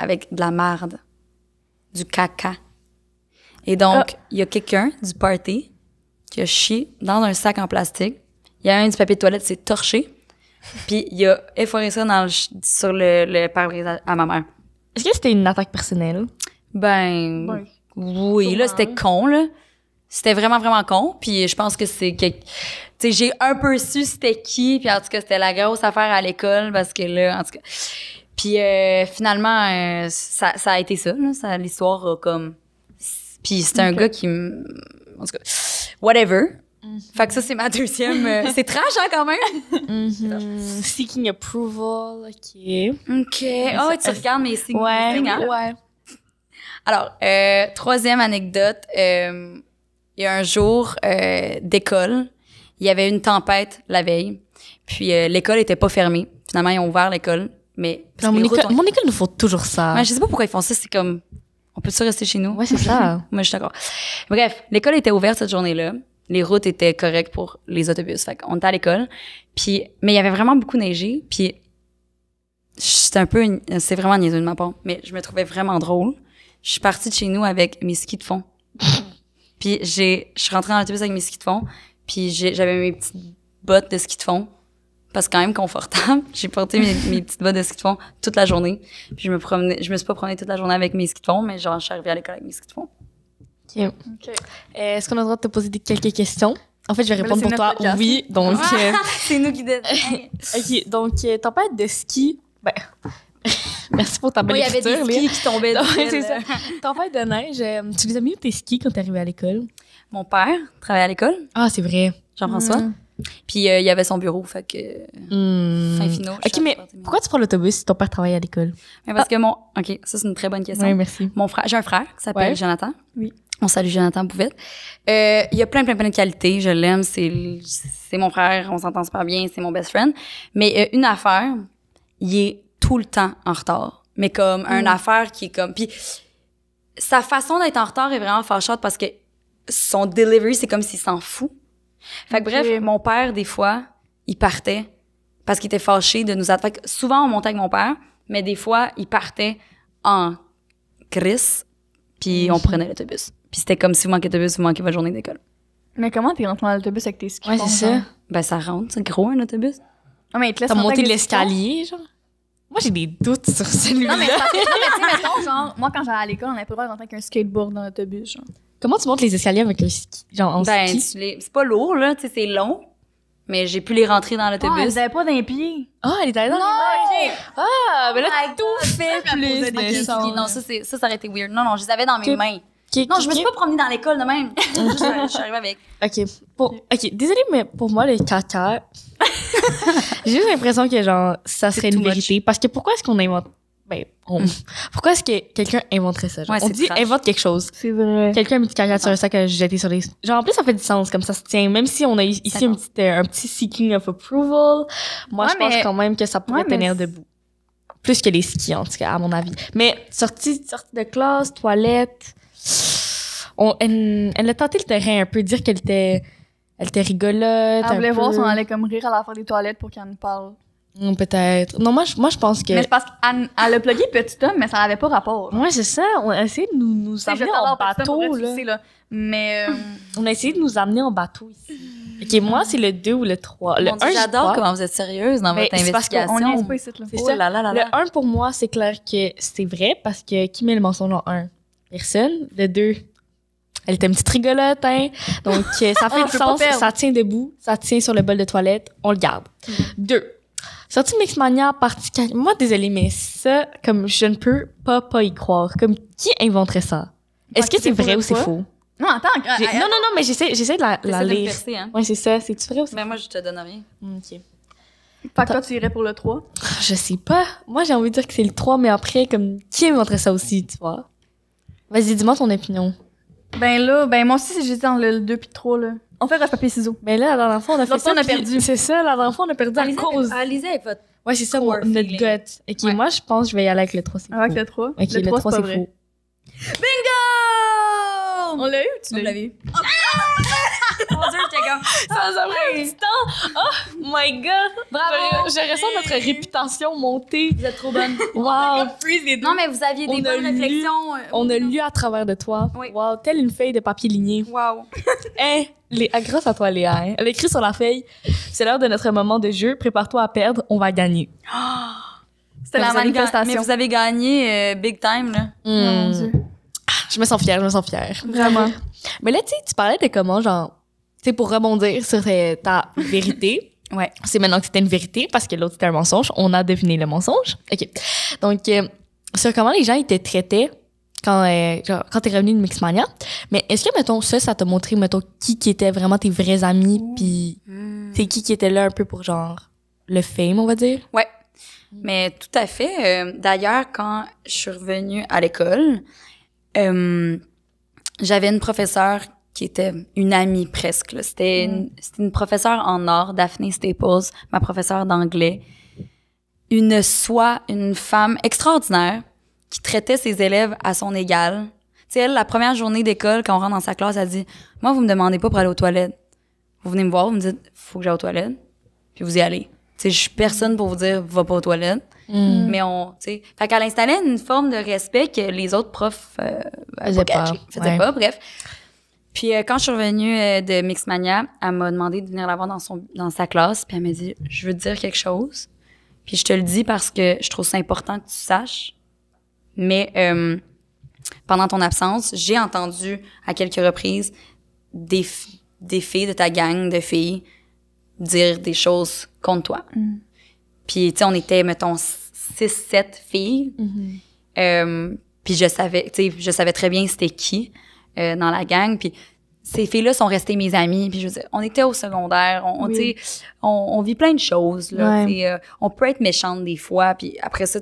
avec de la marde, du caca. Et donc, il y a quelqu'un du party qui a chié dans un sac en plastique. Il y a un du papier de toilette, c'est torché. Puis il a efforé ça sur le pare-brise à ma mère. Est-ce que c'était une attaque personnelle? Ben, Ouais. oui, là, c'était con, là. C'était vraiment, vraiment con. Puis je pense que c'est tu sais, j'ai un peu su c'était qui. Puis en tout cas, c'était la grosse affaire à l'école parce que là, en tout cas. Puis finalement, ça a été ça, là. L'histoire a comme... Puis c'était un gars qui en tout cas, whatever. Fait que ça, c'est ma deuxième... c'est trash, hein, quand même? Seeking approval, OK. OK. Oh, tu regardes mes signes. Ouais, hein? ouais. Alors, troisième anecdote. Il y a un jour d'école, il y avait une tempête la veille, puis l'école était pas fermée. Finalement, ils ont ouvert l'école, mais... parce Non, que les routes ont- mon école nous faut toujours ça. Ouais, je sais pas pourquoi ils font ça, c'est comme... On peut-tu rester chez nous? Ouais, c'est ça. Moi, je suis d'accord. Bref, l'école était ouverte cette journée-là. Les routes étaient correctes pour les autobus. Fait qu'on était à l'école. Puis, mais il y avait vraiment beaucoup neigé. Puis, c'est vraiment niaiseux de ma part, mais je me trouvais vraiment drôle. Je suis partie de chez nous avec mes skis de fond. Puis, je suis rentrée dans l'autobus avec mes skis de fond. Puis, j'avais mes petites bottes de ski de fond. Parce que quand même confortable. J'ai porté mes petites bottes de ski de fond toute la journée. Puis, je me suis pas promenée toute la journée avec mes skis de fond, mais genre, je suis arrivée à l'école avec mes skis de fond. OK. Est-ce qu'on a le droit de te poser quelques questions? En fait, je vais Mais là, répondre c'est pour toi notre podcast. oui. Donc, C'est nous qui OK. Donc, tempête de ski. Ben, merci pour ta belle il y avait des écriture, Léa. skis qui tombaient du Ouais, ciel. c'est ça. Tempête de neige. Tu les as mis où tes skis quand t'es arrivée à l'école? Mon père travaillait à l'école, Ah, c'est vrai. Jean-François. Puis il y avait son bureau, fait que fin finaux. OK, mais pourquoi tu prends l'autobus si ton père travaille à l'école? Mais parce que OK, ça c'est une très bonne question. Oui, merci. Mon frère, j'ai un frère qui s'appelle Jonathan. Oui. On salue Jonathan Bouvette. Il y a plein de qualités. Je l'aime. C'est mon frère. On s'entend super bien. C'est mon best friend. Mais une affaire, il est tout le temps en retard. Mais comme une affaire qui est comme... Puis sa façon d'être en retard est vraiment fâchante parce que son delivery, c'est comme s'il s'en fout. Fait que bref, mon père, des fois, il partait parce qu'il était fâché de nous attendre. Fait que souvent, on montait avec mon père, mais des fois, il partait en crise, puis on prenait l'autobus. Puis c'était comme si vous manquez d'autobus, vous manquez votre journée d'école. Mais comment t'es rentré dans l'autobus avec tes skis? Ouais, c'est ça. Ben, ça rentre, c'est gros, un autobus. Ah, mais il te laisse T'as rentrer monté avec des l'escalier, genre? Moi, j'ai des doutes sur celui-là. Non, mais tu sais, mettons, genre, moi, quand j'allais à l'école, on avait pas le droit de rentrer avec un skateboard dans l'autobus, genre. Comment tu montes les escaliers avec un ski? Genre, en Ben, ski? c'est pas lourd, là, tu sais, c'est long, mais j'ai pu les rentrer dans Ah, l'autobus. ils avaient pas d'un pied. Ah, elle est allée dans les mains. Ah, mais là, tout fait plus des de questions. sens. Non, ça aurait été weird. Non, je les avais dans mes Ok. mains. Ok, Non, je me suis ok. pas promenée dans l'école de même. Je suis arrivée avec. OK, désolée, mais pour moi, le caca, j'ai juste l'impression que, genre, ça serait too une much. vérité. Parce que pourquoi est-ce qu'on invente... Pourquoi est-ce que quelqu'un inventerait ça? Genre, Ouais, on c'est dit trash. invente quelque chose. C'est vrai. Quelqu'un a mis du caca sur un sac à jeter sur les... Genre, en plus, ça fait du sens, comme ça se tient. Même si on a ici un petit seeking of approval, moi, Ouais, je pense mais- quand même que ça pourrait Ouais, mais tenir debout. Plus que les skis, en tout cas, à mon avis. Mais sortie de classe, toilette... Elle a tenté le terrain un peu, dire qu'elle était rigolote. Elle voulait un voir peu. si on allait comme rire à la fin des toilettes pour qu'elle nous parle. Peut-être. Non, moi, je pense que... Mais c'est parce qu'elle a plugué petit homme, mais ça n'avait pas rapport. Ouais, c'est ça. On a essayé de nous Tu sais, amener je en t'adore, petit homme, pour bateau, vrai, tu là. le sais, là. Mais On a essayé de nous amener en bateau ici. OK, moi, c'est le 2 ou le 3. Le Mon Dieu, 1, j'adore comment vous êtes sérieuse dans Mais votre c'est parce qu'on investigation. on n'y est pas ici, là. C'est Oh ça. là là là là. Le 1, pour moi, c'est clair que c'est vrai parce que qui met le mensonge en 1? Personne. Le 2, elle était une petite rigolote, hein? Donc, ça fait On du peut pas sens. perdre. Ça tient debout. Ça tient sur le bol de toilette. On le garde. 2. Sortie Mixmania, partie... Moi, désolée, mais ça, comme je ne peux pas y croire. Comme, qui inventerait ça? Est-ce que tu c'est sais vrai pour ou c'est quoi? faux? Non, attends. Non, mais j'essaie de la T'essaies de me lire. percer, hein? Ouais, c'est ça. C'est-tu vrai ou c'est Ben moi, je te donne rien. OK. Fait que toi, tu irais pour le 3. Je sais pas. Moi, j'ai envie de dire que c'est le 3, mais après, comme, qui inventerait ça aussi, tu vois? Vas-y, dis-moi ton opinion. Ben moi aussi, j'étais dans le 2 puis le 3, là. On fait roche, papier, ciseaux. Mais là, la dernière fois, on a fait L'autre ça. fois, on a puis- perdu. C'est ça, la dernière fois, on a perdu à cause. Allez-y avec votre... Ouais, c'est ça, core notre feeling. gut. OK, Ouais. moi, je pense que je vais y aller avec le 3, c'est Avec faux. le 3. OK, le 3, c'est pas vrai. faux. On l'a eu ou tu Vous l'as eu? l'avez eu. Mon Dieu, j'étais comme... Ça prend du temps. Oh my God. Bravo. Je ressens notre réputation monter. Vous êtes trop bonne. Wow. Non, mais vous aviez On des a bonnes lu- réflexions. On a lu à travers de toi. Oui. Wow, telle une feuille de papier ligné. Wow. Hein, grâce à toi, Léa. Hein. Elle a écrit sur la feuille, c'est l'heure de notre moment de jeu. Prépare-toi à perdre, on va gagner. C'était la Vous avez manifestation. Mais vous avez gagné big time, là. Oh mon Dieu. Je me sens fière. Vraiment. Mais là, tu sais, tu parlais de comment, genre, tu sais, pour rebondir sur ta vérité. Ouais. C'est maintenant que c'était une vérité parce que l'autre c'était un mensonge. On a deviné le mensonge. OK. Donc, sur comment les gens ils te traitaient quand t'es revenu de Mixmania. Mais est-ce que, mettons, ça t'a montré, mettons, qui étaient vraiment tes vrais amis, puis c'est qui était là un peu pour, genre, le fame, on va dire? Ouais. Mais tout à fait. D'ailleurs, quand je suis revenue à l'école, j'avais une professeure qui était une amie presque. là. C'était une professeure en art, Daphné Staples, ma professeure d'anglais. Une femme extraordinaire qui traitait ses élèves à son égal. Tu sais, elle, la première journée d'école, quand on rentre dans sa classe, elle dit « Moi, vous me demandez pas pour aller aux toilettes. Vous venez me voir, vous me dites « Faut que j'aille aux toilettes. » Puis vous y allez. Tu sais, je suis personne pour vous dire « Va pas aux toilettes. » Mais tu sais. Fait qu'elle installait une forme de respect que les autres profs Faisaient pas. faisaient Ouais. pas, bref. Puis quand je suis revenue de Mixmania, elle m'a demandé de venir la voir dans sa classe, puis elle m'a dit « Je veux te dire quelque chose. Puis je te le dis parce que je trouve ça important que tu saches. Mais pendant ton absence, j'ai entendu à quelques reprises des filles de ta gang de filles dire des choses contre toi. Puis, tu sais, on était, mettons, 6-7 filles. Puis je savais très bien c'était qui dans la gang. Puis ces filles-là sont restées mes amies. Puis je veux dire, on était au secondaire, tu sais, on vit plein de choses, là. On peut être méchante des fois, puis après ça,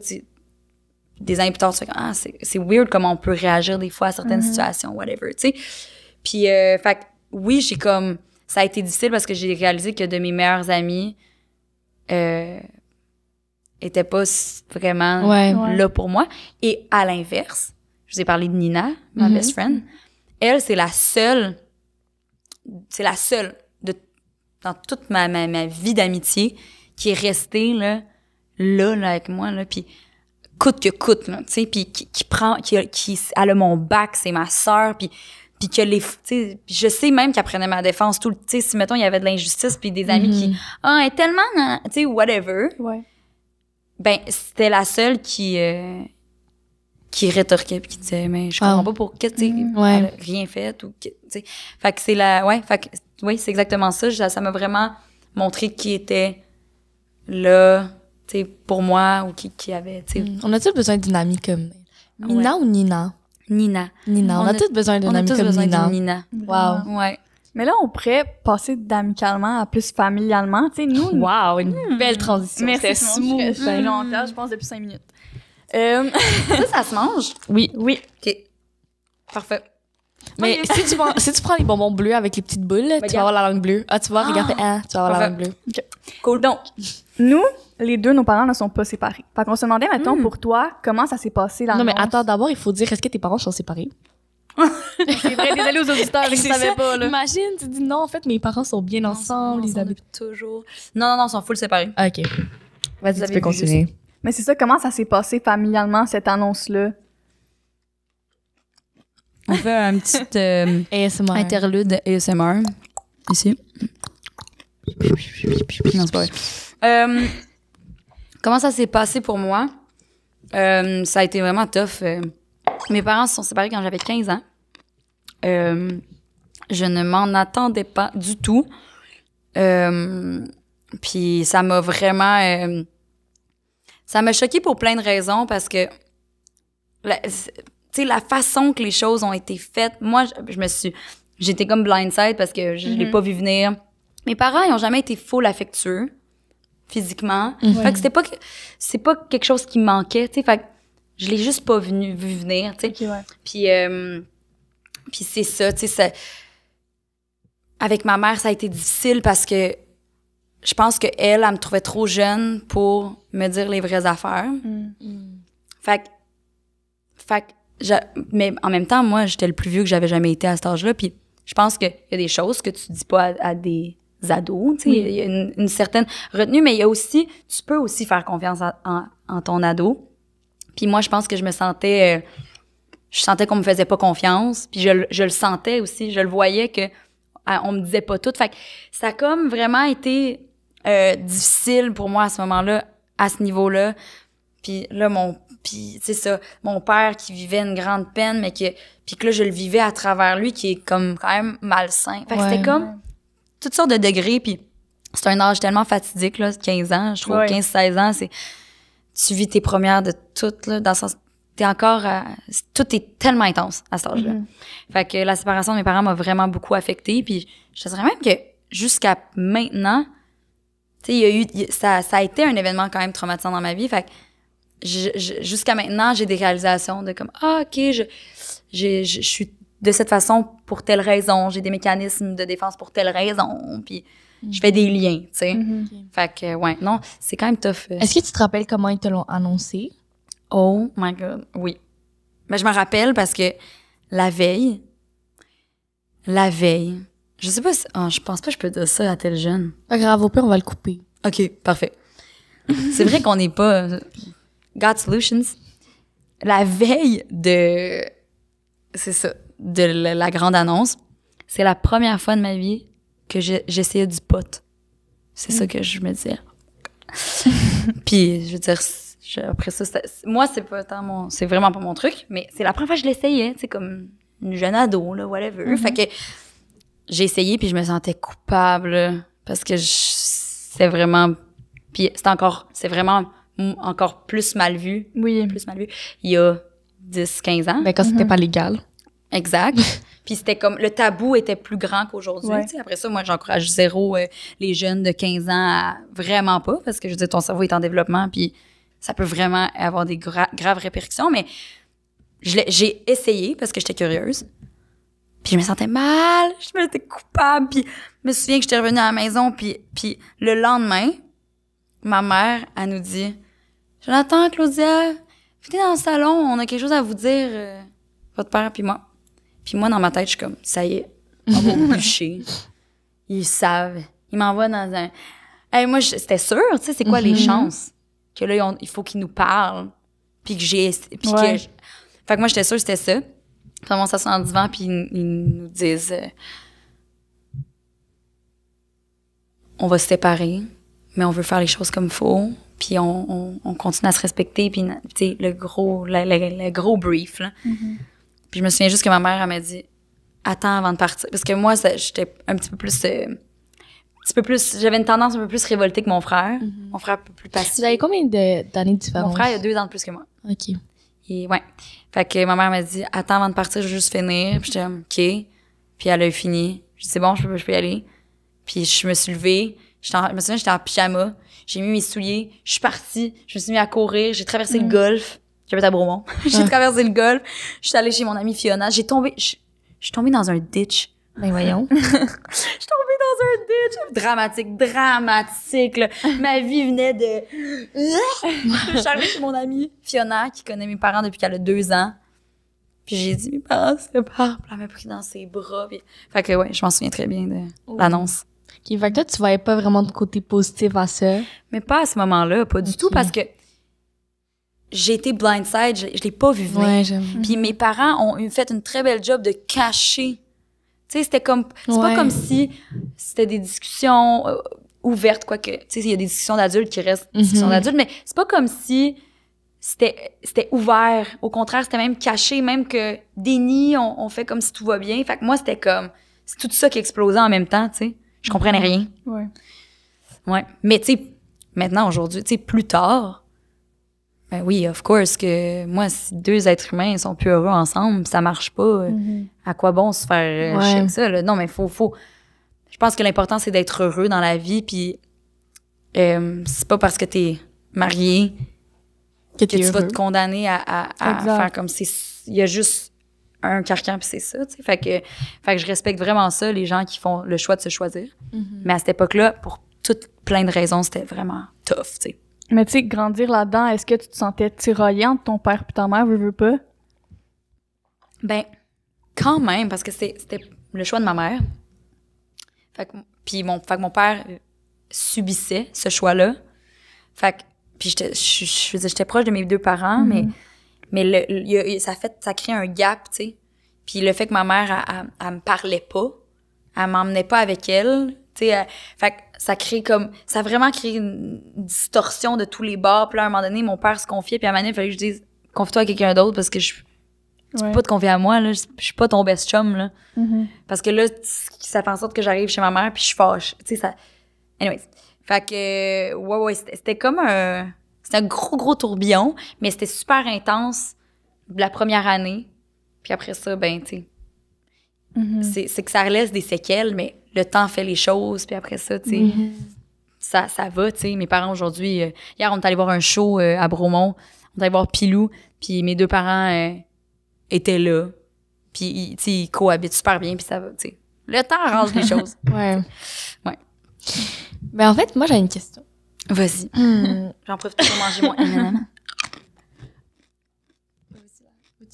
des années plus tard, tu fais comme, c'est weird comment on peut réagir des fois à certaines situations, whatever, tu sais. Puis, fait que, oui, ça a été difficile parce que j'ai réalisé que de mes meilleures amies étaient pas vraiment là pour moi. Et à l'inverse, je vous ai parlé de Nina, ma best friend. Elle, c'est la seule dans toute ma vie d'amitié qui est restée là avec moi, là, puis coûte que coûte, là, tu sais, puis qui elle a mon bac, c'est ma sœur, puis que tu sais, je sais même qu'elle prenait ma défense tout le, tu sais, si mettons il y avait de l'injustice puis des amis qui elle est tellement, tu sais, whatever. Ben c'était la seule qui rétorquait puis qui disait mais je comprends pas pour que tu sais elle a rien fait ou tu sais. Fait que c'est exactement ça, ça m'a vraiment montré qui était là, tu sais, pour moi ou qui avait, tu sais. On a-t-il besoin d'une amie comme Nina ou Nina? Nina. On a tous besoin d'une amie comme Nina. Wow. Ouais. Mais là, on pourrait passer d'amicalement à plus familialement. Tu sais, nous... Wow, une belle transition. Merci, c'était smooth. Je suis longtemps, je pense, depuis 5 minutes. Ça se mange? Oui. OK. Parfait. Mais si tu prends les bonbons bleus avec les petites boules, tu vas avoir la langue bleue. Tu vas regarder, tu vas avoir la langue bleue. Okay. Cool. Donc, nous, les deux, nos parents ne sont pas séparés. Fait qu'on se demandait, mettons, pour toi, comment ça s'est passé l'annonce? Non, mais attends, d'abord, il faut dire, est-ce que tes parents sont séparés? C'est vrai, désolé aux auditeurs, je ne savais pas, là. Imagine, tu dis non, en fait, mes parents sont bien ensemble, ils habitent toujours. Non, ils sont full séparés. OK. Vas-y, tu peux continuer. Mais c'est ça, comment ça s'est passé familialement, cette annonce-là? On fait un petit ASMR. interlude ASMR. Ici. Non, c'est pas vrai. Comment ça s'est passé pour moi? Ça a été vraiment tough. Mes parents se sont séparés quand j'avais 15 ans. Je ne m'en attendais pas du tout. Puis ça m'a vraiment... ça m'a choquée pour plein de raisons parce que... Tu sais, la façon que les choses ont été faites, moi, j'étais comme blindside parce que je l'ai pas vu venir. Mes parents, ils ont jamais été full affectueux, physiquement. Fait que c'est pas quelque chose qui me manquait, tu sais. Fait que je l'ai juste pas vu venir, tu sais. Okay, Puis c'est ça, tu sais, avec ma mère, ça a été difficile parce que je pense qu'elle me trouvait trop jeune pour me dire les vraies affaires. Fait que mais en même temps, moi, j'étais le plus vieux que j'avais jamais été à cet âge-là. Puis je pense qu'il y a des choses que tu dis pas à des ados. Tu sais, il y a une certaine retenue, mais il y a aussi, tu peux aussi faire confiance en ton ado. Puis moi, je pense que je sentais qu'on me faisait pas confiance. Puis je le sentais aussi, je le voyais que on me disait pas tout. Fait que ça a comme vraiment été difficile pour moi à ce moment-là, à ce niveau-là. Puis là, puis c'est ça, mon père qui vivait une grande peine, mais puis que là, je le vivais à travers lui, qui est comme quand même malsain. Fait que c'était comme toutes sortes de degrés, puis c'est un âge tellement fatidique, là, 15 ans, je trouve, 15-16 ans, tu vis tes premières de toutes, là, dans le sens, t'es encore tout est tellement intense à cet âge-là. Fait que la séparation de mes parents m'a vraiment beaucoup affectée, puis je te dirais même que jusqu'à maintenant, tu sais, ça a été un événement quand même traumatisant dans ma vie, fait que jusqu'à maintenant, j'ai des réalisations de comme OK, je suis de cette façon pour telle raison, j'ai des mécanismes de défense pour telle raison, puis je fais des liens, tu sais. Fait que non, c'est quand même tough. Est-ce que tu te rappelles comment ils te l'ont annoncé? Oh my god, oui. Mais je me rappelle parce que la veille, je sais pas je pense pas que je peux dire ça à tel jeune. Pas grave, au pire, on va le couper. OK, parfait. C'est vrai qu'on n'est pas God Solutions. La veille de la grande annonce, c'est la première fois de ma vie que j'essayais du pot. C'est ça que je me disais. Puis, je veux dire, après ça, moi, c'est vraiment pas mon truc, mais c'est la première fois que je l'essayais, tu sais, comme une jeune ado, là, whatever. Fait que j'ai essayé, puis je me sentais coupable, là, parce que c'est vraiment... Puis c'est vraiment encore plus mal vu. Oui. Plus mal vu. Il y a 10-15 ans. Ben, quand c'était pas légal. Exact. Puis c'était comme, le tabou était plus grand qu'aujourd'hui. Ouais. Tu sais, après ça, moi, j'encourage zéro les jeunes de 15 ans à vraiment pas, parce que je veux dire, ton cerveau est en développement, puis ça peut vraiment avoir des graves répercussions, mais j'ai essayé parce que j'étais curieuse. Puis je me sentais mal, je me sentais coupable, puis je me souviens que j'étais revenue à la maison, puis le lendemain, ma mère, elle nous dit « Jonathan, Claudia, venez dans le salon, on a quelque chose à vous dire, votre père puis moi. » Puis moi, dans ma tête, je suis comme « Ça y est, on va au bûcher. Ils savent. Ils m'envoient dans un... » Hey, moi, c'était sûr, tu sais, c'est quoi les chances? Que là, il faut qu'ils nous parlent, puis que j'ai... Puis Ouais. que fait que moi, j'étais sûre que c'était ça. Puis on s'assoit en divan, puis ils nous disent on va se séparer, mais on veut faire les choses comme il faut, puis on continue à se respecter, puis tu sais, le gros brief, là. Puis je me souviens juste que ma mère, elle m'a dit attends avant de partir. Parce que moi, j'étais un petit peu plus... j'avais une tendance un peu plus révoltée que mon frère. Mon frère un peu plus passif. Vous avez combien d'années de différence? Mon frère, il a 2 ans de plus que moi. OK. Et ouais. Fait que ma mère m'a dit attends avant de partir, je veux juste finir. Puis j'étais comme OK. Puis elle a fini. J'ai dit c'est bon, je peux y aller. Puis je me suis levée. Je me souviens, j'étais en pyjama. J'ai mis mes souliers. Je suis partie. Je me suis mis à courir. J'ai traversé le golfe. J'habite à Bromont. J'ai traversé le golfe. Je suis allée chez mon amie Fiona. Je suis tombée dans un ditch. Ben voyons. Je suis tombée dans un ditch. Dramatique, là. Ma vie venait de... Je suis arrivée chez mon amie Fiona, qui connaît mes parents depuis qu'elle a 2 ans. Puis j'ai dit, mes parents se séparent. Puis elle m'a pris dans ses bras. Puis... Fait que ouais, je m'en souviens très bien de l'annonce. OK, fait que toi, tu voyais pas vraiment de côté positif à ça. Mais pas à ce moment-là, pas du tout, parce que j'ai été blindside, je l'ai pas vu venir. Ouais, j'aime. Puis mes parents ont fait une très belle job de cacher. Tu sais, c'était comme... C'est pas comme si c'était des discussions ouvertes, quoique... Tu sais, il y a des discussions d'adultes qui restent des discussions d'adultes, mais c'est pas comme si c'était ouvert. Au contraire, c'était même caché, même que déni, on fait comme si tout va bien. Fait que moi, c'était comme... C'est tout ça qui explosait en même temps, tu sais. Je comprenais rien. Ouais. Ouais. Mais tu sais, maintenant, aujourd'hui, tu sais, plus tard, ben oui, of course, que moi, si 2 êtres humains sont plus heureux ensemble, ça marche pas. À quoi bon se faire chier avec ça, là? Non, mais faut... Je pense que l'important, c'est d'être heureux dans la vie, puis c'est pas parce que t'es marié que tu vas te condamner à faire comme si... Il y a juste un carcan, puis c'est ça, tu sais. Fait que je respecte vraiment ça, les gens qui font le choix de se choisir. Mais à cette époque-là, pour toutes plein de raisons, c'était vraiment tough, tu sais. Mais tu sais, grandir là-dedans, est-ce que tu te sentais tiraillée entre ton père et ta mère, veux pas? Ben, quand même, parce que c'était le choix de ma mère. Fait que mon père subissait ce choix-là. Fait que, puis j'étais proche de mes 2 parents, mais ça crée un gap, tu sais. Puis le fait que ma mère, elle me parlait pas, elle m'emmenait pas avec elle, tu sais, fait que ça a vraiment créé une distorsion de tous les bords. Puis là, à un moment donné, mon père se confiait, puis à un moment donné, il fallait que je dise « Confie-toi à quelqu'un d'autre, parce que tu peux pas te confier à moi, là, je suis pas ton best chum, là. Parce que là, ça fait en sorte que j'arrive chez ma mère, puis je suis fâche. Tu sais, ça... Anyways. Fait que, ouais, c'était comme c'était un gros tourbillon, mais c'était super intense la première année. Puis après ça, ben, tu sais, c'est que ça laisse des séquelles, mais le temps fait les choses, puis après ça, tu sais, ça va, tu sais. Mes parents, aujourd'hui, hier, on est allé voir un show à Bromont, on est allé voir Pilou, puis mes 2 parents étaient là, puis tu sais, ils cohabitent super bien, puis ça va, tu sais. Le temps arrange les choses. Ouais. Ouais. Ben en fait, moi, j'ai une question. Vas-y. J'en profite pour manger mon M&M.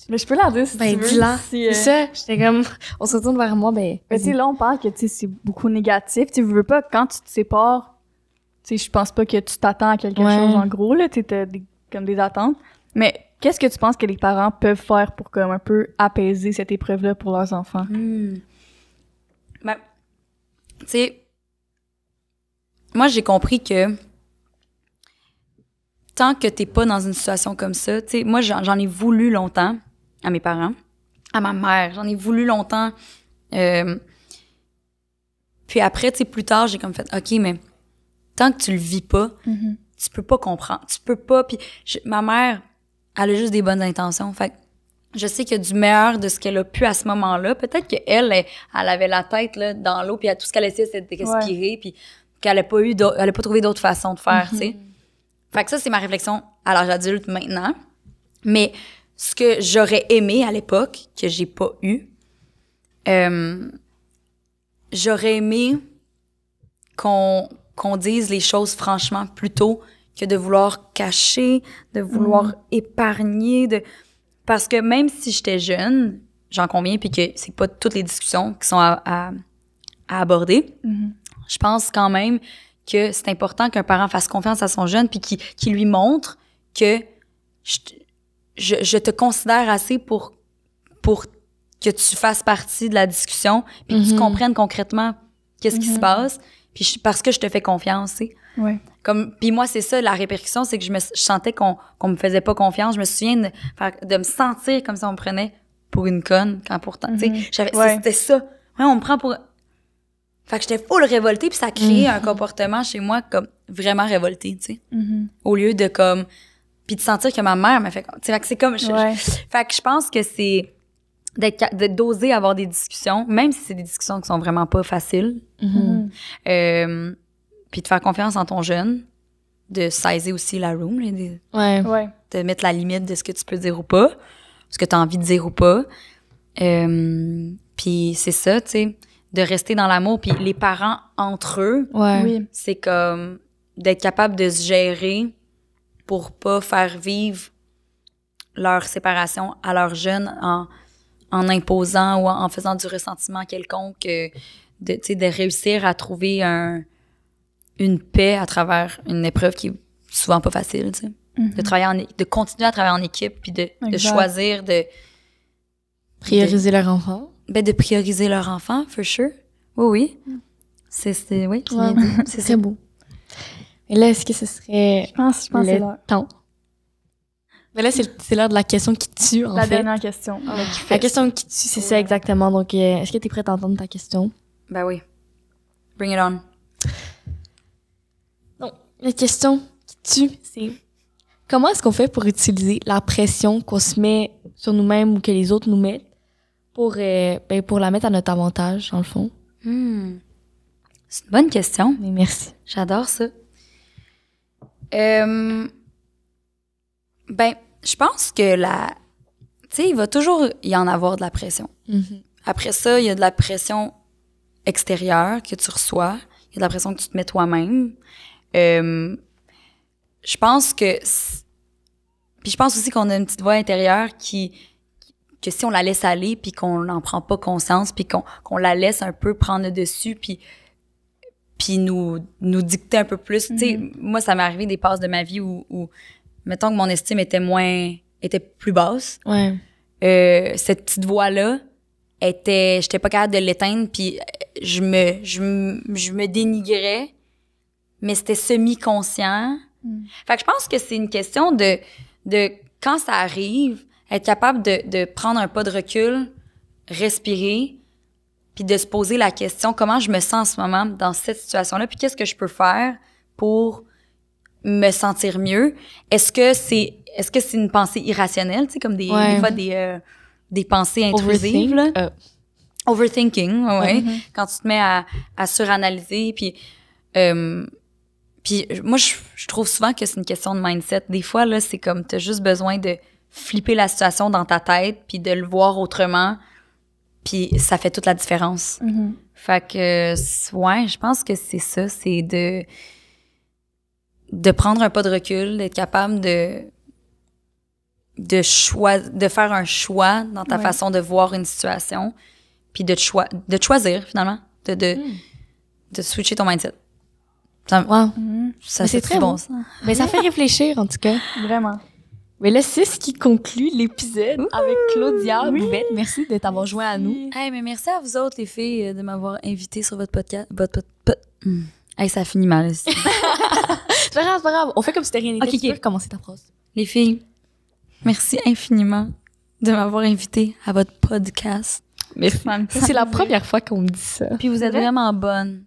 Mais je peux la dire si Ben tu veux. dis-la. Si, C'est ça, j'étais comme... On se retourne vers moi, ben... Mais tu sais, là, on parle que, tu sais, c'est beaucoup négatif. Tu veux pas, quand tu te sépares, tu sais, je pense pas que tu t'attends à quelque chose, en gros, là. Tu sais, comme des attentes. Mais qu'est-ce que tu penses que les parents peuvent faire pour, comme, un peu apaiser cette épreuve-là pour leurs enfants? Ben, tu sais, moi, j'ai compris que tant que t'es pas dans une situation comme ça, tu sais, moi, j'en ai voulu longtemps à mes parents, à ma mère, j'en ai voulu longtemps. Puis après, tu sais, plus tard, j'ai comme fait, OK, mais tant que tu le vis pas, tu peux pas comprendre. Tu peux pas. Puis ma mère, elle a juste des bonnes intentions. Fait que je sais que du meilleur de ce qu'elle a pu à ce moment-là, peut-être qu'elle, elle avait la tête là, dans l'eau, puis tout ce qu'elle essayait, c'était de respirer, puis qu'elle n'a pas elle a pas trouvé d'autre façon de faire, tu sais. Fait que ça, c'est ma réflexion à l'âge adulte maintenant. Mais ce que j'aurais aimé à l'époque, que j'ai pas eu, j'aurais aimé qu'on dise les choses franchement plutôt que de vouloir cacher, de vouloir épargner, parce que même si j'étais jeune, j'en conviens, puis que c'est pas toutes les discussions qui sont à aborder, je pense quand même que c'est important qu'un parent fasse confiance à son jeune puis qu'il lui montre que je te considère assez pour que tu fasses partie de la discussion puis que tu comprennes concrètement qu'est-ce qui se passe puis parce que je te fais confiance, tu sais. Ouais. Puis moi, c'est ça, la répercussion, c'est que je sentais qu'on me faisait pas confiance. Je me souviens de me sentir comme si on me prenait pour une conne, quand pourtant, tu sais, c'était ça. Ouais, on me prend pour... Fait que j'étais full révoltée, puis ça a créé un comportement chez moi comme vraiment révolté, tu sais. Au lieu de comme... Puis de sentir que ma mère m'a fait... Tu sais, fait que c'est comme... Fait que je pense que c'est d'oser avoir des discussions, même si c'est des discussions qui sont vraiment pas faciles. Puis de faire confiance en ton jeune, de saisir aussi la room, de mettre la limite de ce que tu peux dire ou pas, ce que tu as envie de dire ou pas. Puis c'est ça, tu sais, de rester dans l'amour. Puis les parents, entre eux, c'est comme d'être capable de se gérer pour pas faire vivre leur séparation à leurs jeunes en imposant ou en faisant du ressentiment quelconque, de réussir à trouver une paix à travers une épreuve qui est souvent pas facile, tu sais. De continuer à travailler en équipe puis de choisir de prioriser leur enfant. De prioriser leur enfant, for sure. Oui. C'est oui, tu l'as dit. C'est très beau. Et là, est-ce que ce serait je pense que c'est l'heure. Temps? Mais là, c'est l'heure de la question qui tue, en fait. La dernière question. La question qui tue, c'est ça exactement. Donc, est-ce que tu es prête à entendre ta question? Ben oui. Bring it on. Donc, la question qui tue, c'est comment est-ce qu'on fait pour utiliser la pression qu'on se met sur nous-mêmes ou que les autres nous mettent pour la mettre à notre avantage, dans le fond? C'est une bonne question. Mais merci. J'adore ça. Je pense que tu sais, il va toujours y en avoir de la pression. Après ça, il y a de la pression extérieure que tu reçois. Il y a de la pression que tu te mets toi-même. Je pense que... Puis je pense aussi qu'on a une petite voix intérieure que si on la laisse aller puis qu'on n'en prend pas conscience puis qu'on la laisse un peu prendre le dessus puis nous dicter un peu plus. Tu sais, moi, ça m'est arrivé des passes de ma vie où mettons que mon estime était plus basse. Ouais. Cette petite voix-là j'étais pas capable de l'éteindre puis je me dénigrais, mais c'était semi-conscient. Fait que je pense que c'est une question de quand ça arrive, être capable de prendre un pas de recul, respirer, puis de se poser la question, comment je me sens en ce moment dans cette situation-là, puis qu'est-ce que je peux faire pour me sentir mieux? Est-ce que c'est une pensée irrationnelle, tu sais, comme des fois des pensées intrusives, là? Overthinking, quand tu te mets à suranalyser, puis moi, je trouve souvent que c'est une question de mindset. Des fois, là, c'est comme t'as juste besoin de flipper la situation dans ta tête puis de le voir autrement, puis ça fait toute la différence. Fait que, je pense que c'est ça, c'est de prendre un pas de recul, d'être capable de faire un choix dans ta façon de voir une situation, puis de choisir, finalement, de switcher ton mindset. Ça c'est très bon, ça. Mais ça fait réfléchir, en tout cas. Vraiment. Mais là, c'est ce qui conclut l'épisode avec Claudia Bouvette. Merci de t'avoir joint à nous. Hey, mais merci à vous autres, les filles, de m'avoir invitée sur votre podcast. Hey, ça finit mal, aussi. C'est pas grave. On fait comme si c'était rien n'était. Okay, tu peux recommencer ta phrase. Les filles, merci infiniment de m'avoir invitée à votre podcast. Merci. C'est la première fois qu'on me dit ça. Puis vous êtes vraiment bonne.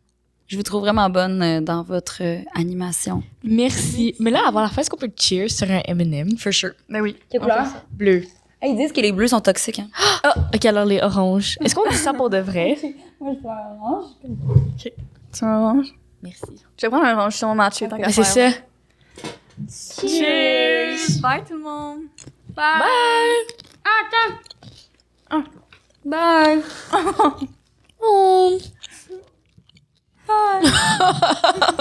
Je vous trouve vraiment bonne dans votre animation. Merci. Mais là, avant la fin, est-ce qu'on peut cheer sur un M&M? For sure. Ben oui. Quelle couleur? Bleu. Hey, ils disent que les bleus sont toxiques. Hein. Ah, ok, alors les oranges. Est-ce qu'on dit ça pour de vrai? Moi, je prends un orange. OK. Tu veux un orange? Merci. Je vais prendre un orange sur mon match. Mais c'est ça. Cheers! Bye tout le monde! Bye! Bye! Oh. Bye!